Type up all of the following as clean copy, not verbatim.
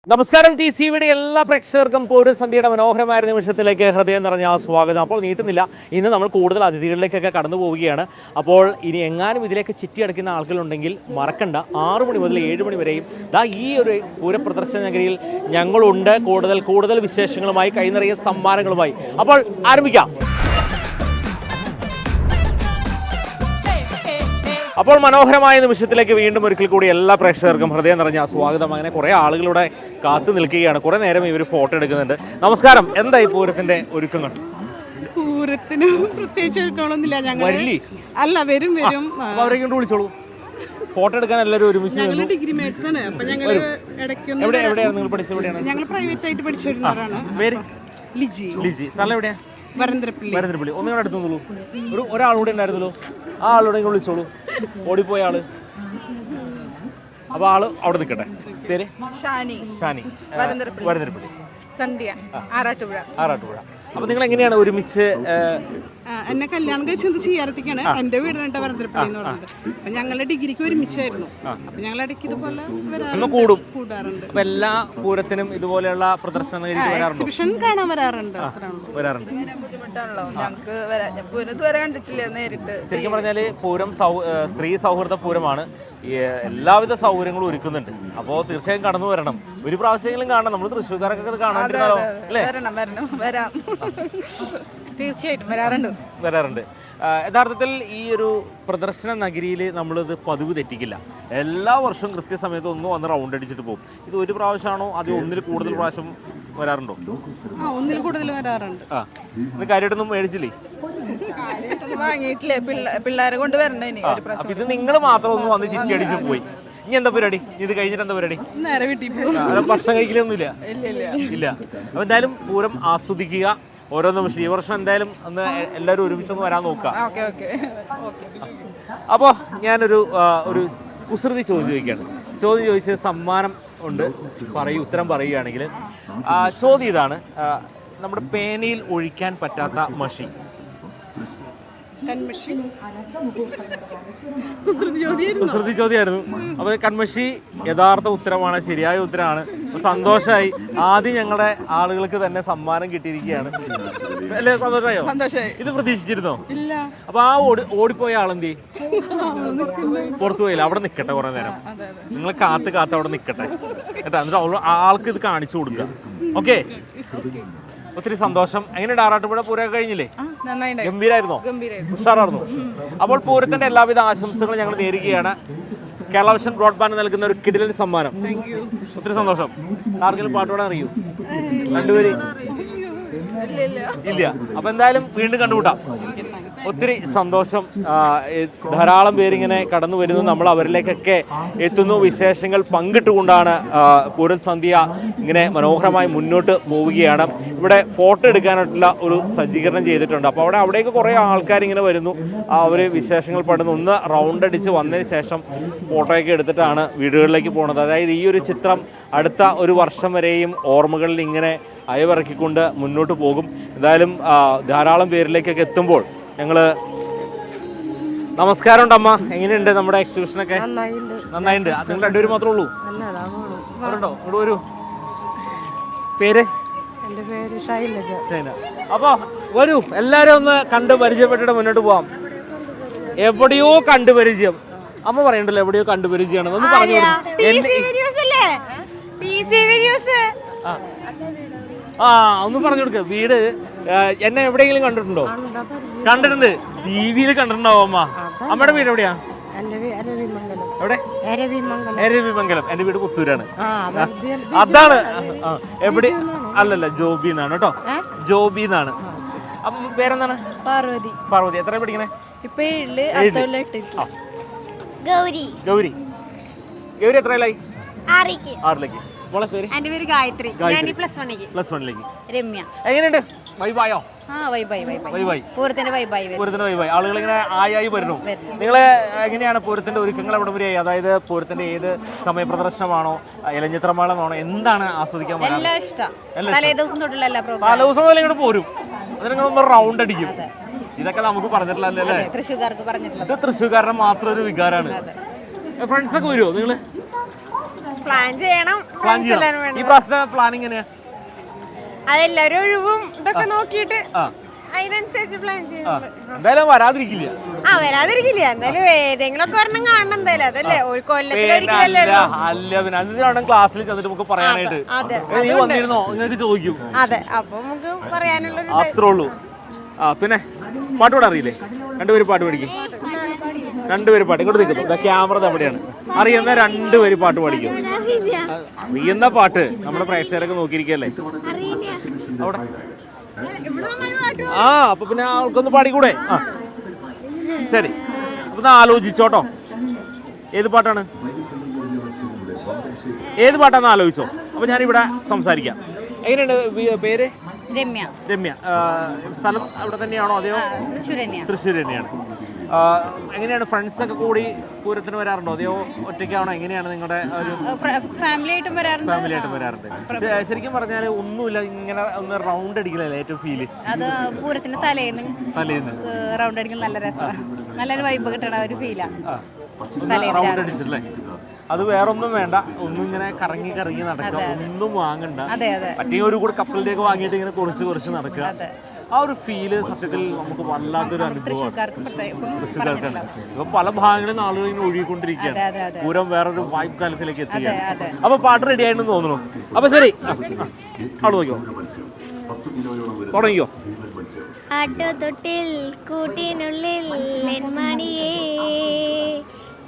നമസ്കാരം. TCVയുടെ എല്ലാ പ്രേക്ഷകർക്കും പൗരസന്ധ്യയുടെ മനോഹരമായ നിമിഷത്തിലേക്ക് ഹൃദയം നിറഞ്ഞ സ്വാഗതം. അപ്പോൾ നീട്ടുന്നില്ല, ഇന്ന് നമ്മൾ കൂടുതൽ അതിഥികളിലേക്കൊക്കെ കടന്നു പോവുകയാണ്. അപ്പോൾ ഇനി എങ്ങാനും ഇതിലേക്ക് ചിറ്റിയടക്കുന്ന ആളുകളുണ്ടെങ്കിൽ മറക്കണ്ട, 6 മണി മുതൽ 7 മണി വരെയും ഈ ഒരു പൂരപ്രദർശന നഗരിയിൽ ഞങ്ങളുണ്ട്. കൂടുതൽ വിശേഷങ്ങളുമായി, കൈനിറയ സമ്മാനങ്ങളുമായി. അപ്പോൾ ആരംഭിക്കാം. അപ്പോൾ മനോഹരമായ നിമിഷത്തിലേക്ക് വീണ്ടും ഒരിക്കൽ കൂടി എല്ലാ പ്രേക്ഷകർക്കും ഹൃദയം നിറഞ്ഞ സ്വാഗതം. അങ്ങനെ കുറേ ആളുകളുടെ കാത്തു നിൽക്കുകയാണ്. കുറേ നേരം ഇവർ ഫോട്ടോ എടുക്കുന്നുണ്ട്. നമസ്കാരം. എന്തായി പൂരത്തിന്റെ ഒരുക്കങ്ങൾ? പൂരത്തിന് പ്രത്യേകിച്ച് ഒരുക്കങ്ങളൊന്നുമില്ല. ഞങ്ങൾ അല്ല വരും അവരെ കൊണ്ട് വിളിച്ചോളൂ. ഫോട്ടോ എടുക്കാൻ എല്ലാവരും ഒരുമിച്ച്. ഡിഗ്രി മാത്സ് ആണ്. അപ്പൊ ഞങ്ങൾ എവിടെയാണ് നിങ്ങൾ പഠിച്ചത്? എവിടെയാണ്? ഞങ്ങൾ പ്രൈവറ്റ് ആയിട്ട് പഠിച്ചിരുന്നവരാണ്. ലിജി. സ്ഥലം എവിടെയാ? വരന്തരപ്പള്ളി. ഒന്നും കൂടെ അടുത്തോളൂ. ഒരാളൂടെ ഉണ്ടായിരുന്നല്ലോ, ആ ആളോടെ വിളിച്ചോളൂ. ഓടിപ്പോയ ആള്. അപ്പൊ ആള് അവിടെ നിൽക്കട്ടെ. പേര്? ഷാനി. വരന്തരപ്പള്ളി. സന്ധ്യ. ആറാട്ടുപുഴ. അപ്പൊ നിങ്ങൾ എങ്ങനെയാണ് ഒരുമിച്ച്? എന്നെ കല്യാണം കഴിച്ചത് ചെയ്യാറത്തിക്കാണ്. എന്റെ വീടിന് വരന്തരപ്പള്ളി എന്ന് പറഞ്ഞത്. അപ്പൊ ഞങ്ങള് ഡിഗ്രിക്ക് ഒരുമിച്ചായിരുന്നു. അപ്പൊ ഞങ്ങൾ ഇടയ്ക്ക് ഇതുപോലെ കൂടാറുണ്ട്. എല്ലാ പൂരത്തിനും ഇതുപോലെയുള്ള പ്രദർശന എക്സിബിഷൻ കാണാൻ വരാറുണ്ട്. ശരിക്കും പറഞ്ഞാല് പൂരം സ്ത്രീ സൗഹൃദ പൂരമാണ്. എല്ലാവിധ സൗകര്യങ്ങളും ഒരുക്കുന്നുണ്ട്. അപ്പോൾ തീർച്ചയായും കടന്നു വരണം. ഒരു പ്രാവശ്യമെങ്കിലും കാണണം. നമ്മൾ തൃശ്ശൂർക്കാരൊക്കെ കാണാണ്ടിരുന്നാലോ അല്ലേ? തീർച്ചയായിട്ടും വരാറുണ്ട്. യഥാർത്ഥത്തിൽ ഈ ഒരു പ്രദർശന നഗരിയിൽ നമ്മളിത് പതിവ് തെറ്റിക്കില്ല. എല്ലാ വർഷവും കൃത്യസമയത്ത് ഒന്ന് വന്ന് റൗണ്ട് അടിച്ചിട്ട് പോകും. ഇത് ഒരു പ്രാവശ്യമാണോ അത് ഒന്നിൽ കൂടുതൽ പ്രാവശ്യം വരാറുണ്ടോ? ഒന്നിൽ കൂടുതൽ വരാറുണ്ട്. ഇത് കാര്യമായിട്ടൊന്നും മേടിച്ചില്ലേ? പിള്ളേരെ കൊണ്ട് വരണ്ടേ. അപ്പൊ ഇത് നിങ്ങൾ മാത്രം ഒന്ന് വന്ന് ചിറ്റി അടിച്ച് പോയി. ഇനി എന്താ പരിപാടി? ഇത് കഴിഞ്ഞിട്ട് എന്താ പരിപാടി? ഭക്ഷണം കഴിക്കലൊന്നുമില്ല. ഇല്ല. അപ്പൊ എന്തായാലും പൂരം ആസ്വദിക്കുക. ഓരോ നിമിഷം. ഈ വർഷം എന്തായാലും ഒന്ന് എല്ലാവരും ഒരുമിച്ചൊന്ന് വരാൻ നോക്കുക. അപ്പോൾ ഞാനൊരു കുസൃതി ചോദിക്കുകയാണ്. ചോദിച്ച് സമ്മാനം ഉണ്ട്. ഉത്തരം പറയുകയാണെങ്കിൽ ചോദ്യം ഇതാണ്: നമ്മുടെ പേനയിൽ ഒഴിക്കാൻ പറ്റാത്ത മഷി. കുസൃതി ചോദ്യമായിരുന്നു. അപ്പൊ കൺമഷി യഥാർത്ഥ ഉത്തരമാണ്, ശരിയായ ഉത്തരമാണ്. സന്തോഷമായി. ആദ്യം ഞങ്ങളുടെ ആളുകൾക്ക് തന്നെ സമ്മാനം കിട്ടിയിരിക്കുകയാണ് അല്ലേ? സന്തോഷമായോ? ഇത് പ്രതീക്ഷിച്ചിരുന്നോ? അപ്പൊ ആ ഓടിപ്പോയ ആളെന്തി പുറത്തു പോയില്ല. അവിടെ നിൽക്കട്ടെ കുറെ നേരം. നിങ്ങൾ കാത്ത് അവിടെ നിൽക്കട്ടെ കേട്ടോ. എന്നിട്ട് ആൾക്ക് ഇത് കാണിച്ചു കൊടുക്കുക. ഓക്കെ, ഒത്തിരി സന്തോഷം. എങ്ങനെയുണ്ട് ആറാട്ടുപുഴ പൂരമൊക്കെ കഴിഞ്ഞില്ലേ? ഗംഭീരായിരുന്നോ? ഉഷാറായിരുന്നു. അപ്പോൾ പൂരത്തിന്റെ എല്ലാവിധ ആശംസകളും ഞങ്ങൾ നേരുകയാണ്. കേരള വിഷൻ ബ്രോഡ്ബാൻഡ് നൽകുന്ന ഒരു കിടിലൻ സമ്മാനം. ഒത്തിരി സന്തോഷം. ആർക്കെങ്കിലും പാട്ടോടെ അറിയൂ? രണ്ടുപേര് ഇല്ല. അപ്പൊ എന്തായാലും വീണ്ടും കണ്ടുമുട്ടാം. ഒത്തിരി സന്തോഷം. ധാരാളം പേരിങ്ങനെ കടന്നു വരുന്നു. നമ്മൾ അവരിലേക്കൊക്കെ എത്തുന്നു. വിശേഷങ്ങൾ പങ്കിട്ടുകൊണ്ടാണ് പൂരം സന്ധ്യ ഇങ്ങനെ മനോഹരമായി മുന്നോട്ട് പോവുകയാണ്. ഇവിടെ ഫോട്ടോ എടുക്കാനായിട്ടുള്ള ഒരു സജ്ജീകരണം ചെയ്തിട്ടുണ്ട്. അപ്പോൾ അവിടേക്ക് കുറേ ആൾക്കാരിങ്ങനെ വരുന്നു. അവർ വിശേഷങ്ങൾ പെടുന്നു. ഒന്ന് റൗണ്ട് അടിച്ച് വന്നതിന് ശേഷം ഫോട്ടോയൊക്കെ എടുത്തിട്ടാണ് വീടുകളിലേക്ക് പോകുന്നത്. അതായത് ഈ ഒരു ചിത്രം അടുത്ത ഒരു വർഷം വരെയും ഓർമ്മകളിൽ ഇങ്ങനെ അയവിറക്കിക്കൊണ്ട് മുന്നോട്ട് പോകും. എന്തായാലും ധാരാളം പേരിലേക്കൊക്കെ എത്തുമ്പോൾ ഞങ്ങൾ നമസ്കാരമുണ്ട് അമ്മ. എങ്ങനെയുണ്ട് നമ്മുടെ എക്സിബിഷനൊക്കെ? നന്നായിട്ടുണ്ട്. നിങ്ങൾ രണ്ടുപേരും മാത്രമേ ഉള്ളൂ? ഉണ്ടോ? ഇവിടെ വരൂ. പേര്? അപ്പോൾ വരൂ, എല്ലാവരും ഒന്ന് കണ്ട് പരിചയപ്പെട്ടിട്ട് മുന്നോട്ട് പോവാം. എവിടെയോ കണ്ടു പരിചയം. അമ്മ പറയണ്ടല്ലോ എവിടെയോ കണ്ടു പരിചയമാണ്. ഒന്ന് പറഞ്ഞു. ഒന്ന് പറഞ്ഞു കൊടുക്ക. വീട് എന്നെ എവിടെയെങ്കിലും കണ്ടിട്ടുണ്ടോ? കണ്ടിട്ടുണ്ട്. TV-യിൽ കണ്ടിട്ടുണ്ടാവും അമ്മ. അമ്മയുടെ വീട് എവിടെയാ? എവിടെ? എരവിമംഗലം. എന്റെ വീട് പുത്തൂരാണ്. അതാണ്. എവിടെ? അല്ലല്ല, ജോബിന്നാണ് കേട്ടോ. ജോബിന്നാണ്. അപ്പം പേരെന്താണ്? പാർവതി. എത്ര പഠിക്കണേ? ഗൗരി. എത്രയിലായി? 6ലേക്ക്. മോളെ പേര്? എന്റെ പേര് ഗായത്രി. പ്ലസ് വണ്ണിലേക്ക്. രമ്യ. എങ്ങനെയുണ്ട്? വൈബായോ? പൂരത്തിന്റെ വൈബായി. ആളുകൾ ഇങ്ങനെ ആയി വരുന്നു. നിങ്ങള് എങ്ങനെയാണ് പൂരത്തിന്റെ ഒരുക്കങ്ങൾ എവിടെ വരെയായി? അതായത് പൂരത്തിന്റെ ഏത് സമയ പ്രദർശനമാണോ, ഇലഞ്ഞിത്രമേളമാണോ, എന്താണ് ആസ്വദിക്കാൻ? തലേദിവസം മുതൽ ഇങ്ങോട്ട് പോരും. അതിന് ഒന്ന് റൗണ്ട് അടിക്കും. ഇതൊക്കെ നമുക്ക് പറഞ്ഞിട്ടില്ലല്ലേ? തൃശ്ശൂർക്കാർക്ക് പറഞ്ഞിട്ടില്ല. ഇത് തൃശ്ശൂർക്കാരുടെ മാത്രം ഒരു വികാരമാണ്. ഫ്രണ്ട്സൊക്കെ വരുമോ നിങ്ങള്? പ്ലാൻ ചെയ്യണം. പ്ലാൻ ചെയ്യണം. ഈ പ്രാവശ്യത്തെ പ്ലാൻ എങ്ങനെയാ? അതെല്ലാരും ഒഴിവും ഇതൊക്കെ നോക്കിയിട്ട് അതിനനുസരിച്ച് പ്ലാൻ ചെയ്യണം. എന്തായാലും വരാതിരിക്കില്ല. വരാതിരിക്കില്ല. എന്തായാലും ഏതെങ്കിലും ഒക്കെ ഒരെണ്ണം കാണണം. എന്തായാലും അതല്ലേ ഒരു കൊല്ലത്തിലൊരിക്കലല്ലേ. അല്ല പിന്നെ അതിനാണ് ക്ലാസ്സിൽ ചെന്നിട്ട് നമുക്ക് പറയാനായിട്ട്. നീ വന്നിരുന്നോ നിങ്ങൾക്ക് ചോദിക്കും. അതെ, അപ്പൊ നമുക്ക് പറയാനുള്ള അത്രേ ഉള്ളൂ. പിന്നെ പാട്ട് പാടാൻ അറിയില്ലേ? രണ്ടുപേരും പാട്ട് പഠിക്കും. രണ്ടുപേരും പാട്ട് ഇങ്ങോട്ട് നിൽക്കുന്നു. ക്യാമറ എവിടെയാണ്? അറിയുന്ന രണ്ടുപേരും പാട്ട് പഠിക്കും. അറിയുന്ന പാട്ട് നമ്മുടെ പ്രേക്ഷകരൊക്കെ നോക്കിയിരിക്കല്ലേ അവിടെ. അപ്പൊ പിന്നെ ആൾക്കൊന്ന് പാടിക്കൂടെ? ശരി, അപ്പൊ ആലോചിച്ചോട്ടോ. ഏത് പാട്ടാണ്? ഏത് പാട്ടാന്ന് ആലോചിച്ചോ. അപ്പൊ ഞാനിവിടെ സംസാരിക്കാം. എങ്ങനെയുണ്ട് പേര്? രമ്യ. രമ്യ. സ്ഥലം അവിടെ തന്നെയാണോ? അതെയോ? തൃശ്ശൂർ തന്നെയാണ്. എങ്ങനെയാണ് ഫ്രണ്ട്സൊക്കെ കൂടി പൂരത്തിന് വരാറുണ്ടോ? അതെയോ ഒറ്റയ്ക്കാണോ? എങ്ങനെയാണ് നിങ്ങളുടെ ഒരു ഫാമിലി ആയിട്ടും വരാറുണ്ട്? ശരിക്കും പറഞ്ഞാൽ ഒന്നുമില്ല, ഇങ്ങനെ ഒന്ന് റൗണ്ട് അടിക്കലല്ലേ ഏറ്റവും ഫീല്? അത് പൂരത്തിന്റെ തലേന്ന് റൗണ്ട് അടിക്കുന്ന നല്ല രസമാണ്. നല്ലൊരു വൈബ് കിട്ടണ ഒരു ഫീലാ റൗണ്ട് അടിച്ചല്ലേ. അത് വേറൊന്നും വേണ്ട, ഒന്നും ഇങ്ങനെ കറങ്ങി നടക്കുക, ഒന്നും വാങ്ങണ്ട. പറ്റിയ ഒരു കൂടെ കപ്പലിലേക്ക് വാങ്ങിയിട്ട് ഇങ്ങനെ കുറച്ച് നടക്കുക. ആ ഒരു ഫീല് സത്യത്തിൽ നമുക്ക് വല്ലാത്തൊരു അനുഭവമാണ്. തൃശ്ശൂർക്കാർക്കാണ്. ഇപ്പൊ പല ഭാഗങ്ങളിൽ ആളുകൾ ഇങ്ങനെ ഒഴുകിക്കൊണ്ടിരിക്കുകയാണ്. പൂരം വേറൊരു വൈബ് തലത്തിലേക്ക് എത്തുകയാണ്. അപ്പൊ പാട്ട് റെഡി ആയിട്ടെന്ന് തോന്നുന്നു. അപ്പൊ ശരി, അവിടെ നോക്കിയോ, തുടങ്ങിയോ. ആട്ടുതൊട്ടിൽ കൂട്ടിനുള്ളിൽ നെന്മണിയേ,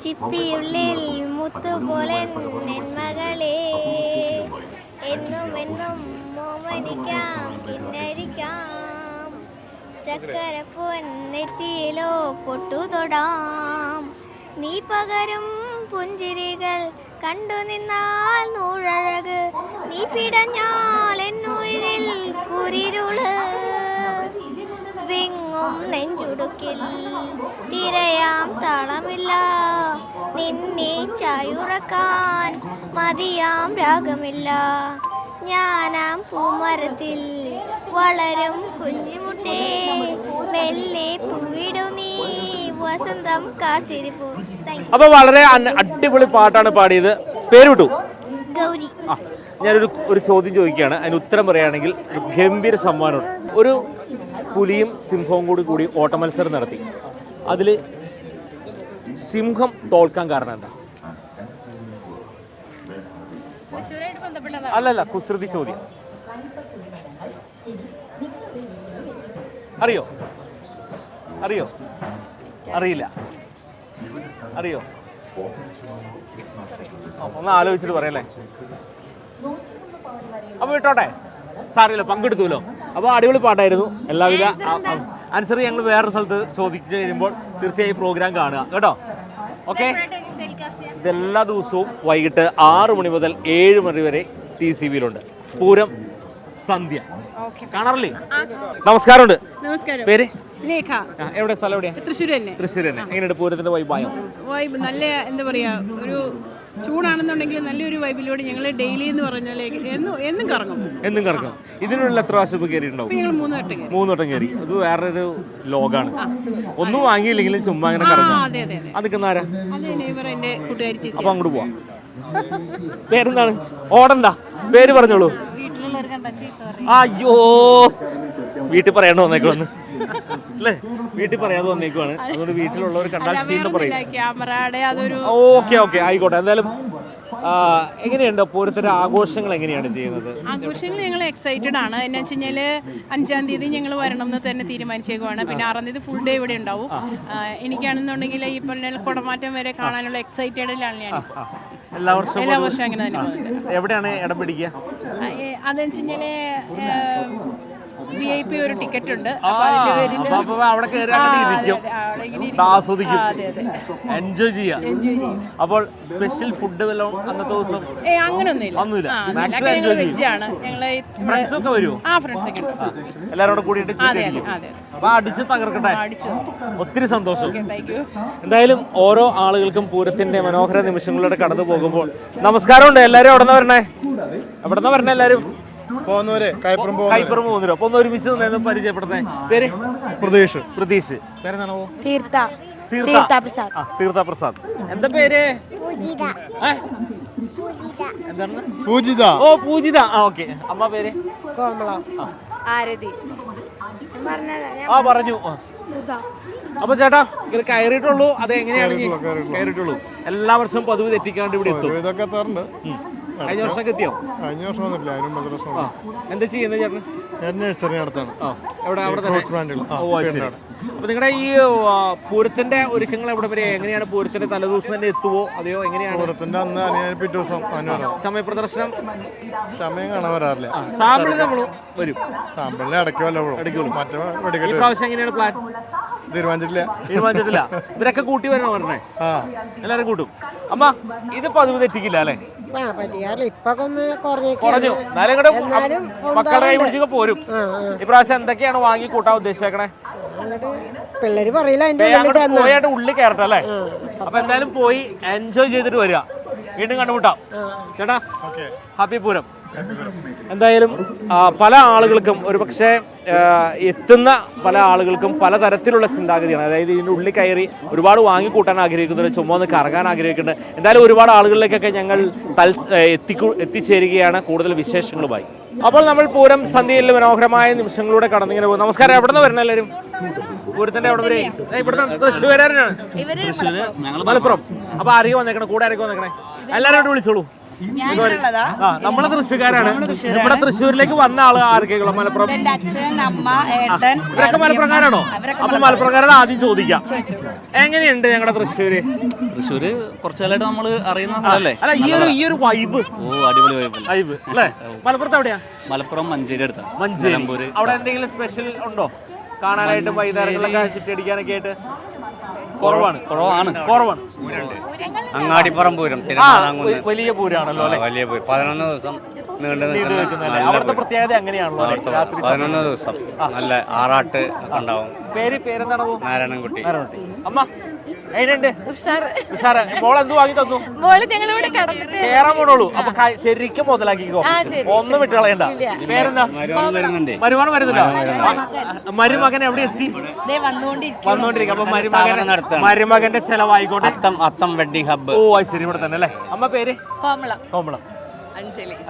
ചിപ്പിയുള്ളിൽ മുത്തുപോലെ നെന്മകളെ, എന്നും മോമരിക്കാം കിന്നരിക്കാം, ചക്കര പൊന്നെത്തിയിലോ പൊട്ടു തൊടാം, നീ പകരും പുഞ്ചിരികൾ കണ്ടു നിന്നാൽ നൂഴഴക്, നീ പിടഞ്ഞാൽ എന്നുയിരിൽ കുരിരുള്, വിങ്ങും നെഞ്ചുടുക്കിൽ തിരയാം താളമില്ല, നിന്നെ ചായുറക്കാൻ മതിയാം രാഗമില്ല, ഞാനാം പൂമരത്തിൽ വളരും കുഞ്ഞുമുട്ടേ, മെല്ലെ പൂവിടു നീ വസന്തം കാത്തിരിപ്പു. അപ്പൊ വളരെ അടിപൊളി പാട്ടാണ് പാടിയത്. പേര് വിട്ടു? ഗൗരി. ഞാനൊരു ചോദ്യം ചോദിക്കുകയാണ്, അതിന് ഉത്തരം പറയുകയാണെങ്കിൽ ഗംഭീര സമ്മാനമുണ്ട്. ഒരു പുലിയും സിംഹവും കൂടി ഓട്ട മത്സരം നടത്തി. അതിൽ സിംഹം തോൽക്കാൻ കാരണം എന്താ? അല്ലല്ല, കുസൃതി ചോദ്യം. അറിയോ? അറിയില്ല? അറിയോ? ഒന്ന് ആലോചിച്ചിട്ട് പറയല്ലേ. അപ്പൊ വിട്ടോട്ടെ, സാറില്ല, പങ്കെടുത്തുല്ലോ. അപ്പോൾ അടിപൊളി പാട്ടായിരുന്നു. എല്ലാവിധ ആൻസർ ഞങ്ങൾ വേറൊരു സ്ഥലത്ത് ചോദിച്ചു കഴിയുമ്പോൾ തീർച്ചയായും പ്രോഗ്രാം കാണുക കേട്ടോ. ഓക്കെ, ഇതെല്ലാ ദിവസവും വൈകിട്ട് 6 മണി മുതൽ 7 മണി വരെ TCVയിലുണ്ട്. പൂരം സന്ധ്യ കാണാറില്ലേ? നമസ്കാരമുണ്ട്. നമസ്കാരം. പേര്? രേഖ. എവിടെ സ്ഥലം? എവിടെയാ? തൃശ്ശൂർ തന്നെ. എങ്ങനെയുണ്ട് പൂരത്തിന്റെ വൈബായോ? വൈബ് നല്ല, എന്താ പറയാ, ഒരു ചൂടാണെന്നുണ്ടെങ്കിൽ നല്ലൊരു വൈബിലൂടെ ഞങ്ങൾ ഡെയിലി എന്ന് പറഞ്ഞാൽ എന്നും കറങ്ങും. ഇതിനുള്ള എത്ര പ്രാവശ്യം കയറിയിട്ടുണ്ടാവും? ഞങ്ങൾ 3 വട്ടം കയറി. അത് വേറൊരു ലോകാണ്. ഒന്നും വാങ്ങിയില്ലെങ്കിലും ചുമ്മാ അങ്ങനെ കറങ്ങും. അതൊക്കെ ആരാ? അപ്പൊ അങ്ങോട്ട് പോവാം. പേരെന്താണ്? ഓടണ്ട, പേര് പറഞ്ഞോളൂ. അയ്യോ, വീട്ടിൽ പറയണ്ടോ വന്നേക്കുവന്ന് അല്ലേ? വീട്ടിൽ പറയാതെ വന്നേക്കുവാണ്. അതുകൊണ്ട് വീട്ടിലുള്ളവർ കണ്ടാൽ ചീത്ത പറയും. ഓക്കെ, ആയിക്കോട്ടെ. എന്തായാലും എങ്ങനെയുണ്ട് പൂരത്തിന്റെ ആഘോഷങ്ങൾ? എങ്ങനെയാണ് ചെയ്യുന്നത്? ആഘോഷങ്ങൾ ഞങ്ങൾ എക്സൈറ്റഡ് ആണ്. എന്ന് വെച്ച് കഴിഞ്ഞാൽ 5-ാം തീയതി ഞങ്ങൾ വരണം എന്ന് തന്നെ തീരുമാനിച്ചേക്കുവാണ്. പിന്നെ 6-ാം തീയതി ഫുൾ ഡേ ഇവിടെ ഉണ്ടാവും. എനിക്കാണെന്നുണ്ടെങ്കിൽ ഈ പറഞ്ഞ കുടമാറ്റം വരെ കാണാനുള്ള എക്സൈറ്റഡിലാണ് ഞാൻ. എല്ലാ വർഷവും അങ്ങനെ തന്നെ. എവിടെയാണ് ഇടം പിടിക്കുക? അതെന്ന് വെച്ച് കഴിഞ്ഞാല് VIP ഒരു ടിക്കറ്റ് ഉണ്ട്. അവിടെ ആസ്വദിക്കും, എൻജോയ് ചെയ്യാം. അപ്പോൾ സ്പെഷ്യൽ ഫുഡ് വല്ലതും അന്നത്തെ ദിവസം? അങ്ങനൊന്നുമില്ല. ഫ്രണ്ട്സൊക്കെ വരുമോ? എല്ലാവരും കൂടിയിട്ട് അപ്പൊ അടിച്ച് തകർക്കട്ടെ. ഒത്തിരി സന്തോഷം. എന്തായാലും ഓരോ ആളുകൾക്കും പൂരത്തിന്റെ മനോഹര നിമിഷങ്ങളിലൂടെ കടന്നു പോകുമ്പോൾ നമസ്കാരമുണ്ട്. എല്ലാവരും എവിടെന്നാ വരണേ? എല്ലാവരും കൈപ്പുറം പോകുന്നവരോ? അപ്പൊ ഒന്ന് ഒരുമിച്ച് നിന്ന് പരിചയപ്പെടുന്നേ. പേര്? പ്രതീഷ്. പേരെന്താണോ? തീർത്ഥ പ്രസാദ്. എന്താ പേര്? എന്താണ്? പൂജിത. ഓ പൂജിത. ആ ഓക്കെ. അമ്മ പേര്? ആരതി. ആ പറഞ്ഞു. അപ്പൊ ചേട്ടാ ഇത് കയറിയിട്ടുള്ളൂ? അത് എങ്ങനെയാണ്? കയറിയിട്ടുള്ളൂ. എല്ലാ വർഷവും പതിവ് തെറ്റിക്കാണ്ട് ഇവിടെ എത്തും. ഇതൊക്കെ എത്താറുണ്ട്. കഴിഞ്ഞ വർഷമൊക്കെ എത്തിയോ? കഴിഞ്ഞ വർഷം വന്നിട്ടില്ല, അതിനും മുമ്പ് വർഷം. എന്താ ചെയ്യുന്നത് ചേട്ടൻ? ഞാൻ നഴ്സറി നടത്താണ്. എവിടെ? അവിടെ തന്നെ. അപ്പൊ നിങ്ങളുടെ ഈ പൂരത്തിന്റെ ഒരുക്കങ്ങൾ എവിടെ വരെ? എങ്ങനെയാണ്? പൂരത്തിന്റെ തലേദിവസം തന്നെ എത്തുവോ അതെയോ എങ്ങനെയാണ്? പൂരത്തിന്റെ അന്ന് പിറ്റേ ദിവസം സമയപ്രദർശനം സമയം കാണാൻ വരാറില്ല. സാമ്പിള് നമ്മൾ വരും. സാമ്പിളിനെ അടയ്ക്കുമല്ലോ. ഈ പ്രാവശ്യം എങ്ങനെയാണ് പ്ലാൻ? തീരുമാനിച്ചിട്ടില്ല. ഇവരൊക്കെ കൂട്ടി വരണോ പറഞ്ഞേ? എല്ലാരും കൂട്ടും. അമ്മ ഇത് പതിവ് തെറ്റിക്കില്ല അല്ലേ? കുറഞ്ഞു. എന്നാലും മക്കളുടെ കൈ പിടിച്ചൊക്കെ പോരും. ഇപ്രാവശ്യം എന്തൊക്കെയാണ് വാങ്ങി കൂട്ടാൻ ഉദ്ദേശിച്ചേക്കണേ? പിള്ളേര് പറയില്ല. പോയായിട്ട് ഉള്ളിൽ കയറട്ടെ അല്ലേ? അപ്പൊ എന്തായാലും പോയി എൻജോയ് ചെയ്തിട്ട് വരിക. വീണ്ടും കണ്ടുമുട്ടാം ചേട്ടാ. ഹാപ്പി പൂരം. എന്തായാലും പല ആളുകൾക്കും ഒരുപക്ഷെ എത്തുന്ന പല ആളുകൾക്കും പലതരത്തിലുള്ള ചിന്താഗതിയാണ്. അതായത് ഇതിൻ്റെ ഉള്ളിൽ കയറി ഒരുപാട് വാങ്ങിക്കൂട്ടാൻ ആഗ്രഹിക്കുന്നുണ്ട്, ചുമ്മാ ഒന്ന് കറങ്ങാൻ ആഗ്രഹിക്കുന്നുണ്ട്. എന്തായാലും ഒരുപാട് ആളുകളിലേക്കൊക്കെ ഞങ്ങൾ എത്തിച്ചേരുകയാണ് കൂടുതൽ വിശേഷങ്ങളുമായി. അപ്പോൾ നമ്മൾ പൂരം സന്ധ്യയിൽ മനോഹരമായ നിമിഷങ്ങളിലൂടെ കടന്നിങ്ങനെ പോകും. നമസ്കാരം. എവിടെ നിന്ന് വരണം എല്ലാവരും? പൂരത്തിന്റെ എവിടെ വരെ? ഇവിടുന്ന് തൃശ്ശൂരാണ്. മലപ്പുറം. അപ്പൊ ആരെയും വന്നേക്കണേ? കൂടെ ആരെയൊക്കെ വന്നേക്കണേ? എല്ലാവരും വിളിച്ചോളൂ. നമ്മളെ തൃശ്ശൂർക്കാരാണ്. ഇവിടെ തൃശ്ശൂരിലേക്ക് വന്ന ആള് ആർക്കെങ്കിലും? മലപ്പുറം. ഇവരൊക്കെ മലപ്പുറക്കാരാണോ? അപ്പൊ മലപ്പുറക്കാരോട് ആദ്യം ചോദിക്കാം, എങ്ങനെയുണ്ട് ഞങ്ങളുടെ തൃശ്ശൂര്? തൃശ്ശൂര് കുറച്ചാലായിട്ട് നമ്മൾ അറിയുന്ന സ്ഥലല്ലേ? അല്ല ഈ ഒരു വൈബ്. ഓ അടിപൊളി വൈബ് അല്ലേ? മലപ്പുറത്ത് എവിടെയാ? മലപ്പുറം മഞ്ചേരി അടുത്താണ്. മഞ്ചേരി. അവിടെ എന്തെങ്കിലും സ്പെഷ്യൽ ഉണ്ടോ കാണാനായിട്ട്? വൈകുന്നേരങ്ങളിലൊക്കെ ചുറ്റടിക്കാനൊക്കെ ആയിട്ട്? കുറവാണ്. അങ്ങാടിപ്പുറം പൂരം വലിയ പൂരാണല്ലോ അല്ലേ? വലിയ പൂരം 11 ദിവസം നീണ്ടു നിൽക്കുന്ന അവിടുത്തെ പ്രത്യേകത അങ്ങനെയാണല്ലോ. 11 ദിവസം നല്ല ആറാട്ട് ഉണ്ടാവും. പേരെന്താണോ? നാരായണൻകുട്ടി. അമ്മ എങ്ങനെയുണ്ട്? മോളെന്ത് വാങ്ങി തന്നു? കേറാൻ പോണുള്ളൂ. അപ്പൊ ശരിക്കും മുതലാക്കിക്കോ, ഒന്നും വിട്ട് കളയണ്ട. പേരെന്താ? മരുമകൻ വരുന്നില്ല. മരുമകൻ എവിടെ എത്തി? വന്നോണ്ടിരിക്കും. അപ്പൊ മരുമകന്റെ ചെലവായിക്കോട്ടെ. അത്തം വെഡിങ് ഹബ്ബ്. ഓ ശരി, ഇവിടെ തന്നെ അല്ലേ? അമ്മ പേര്? കോമളം.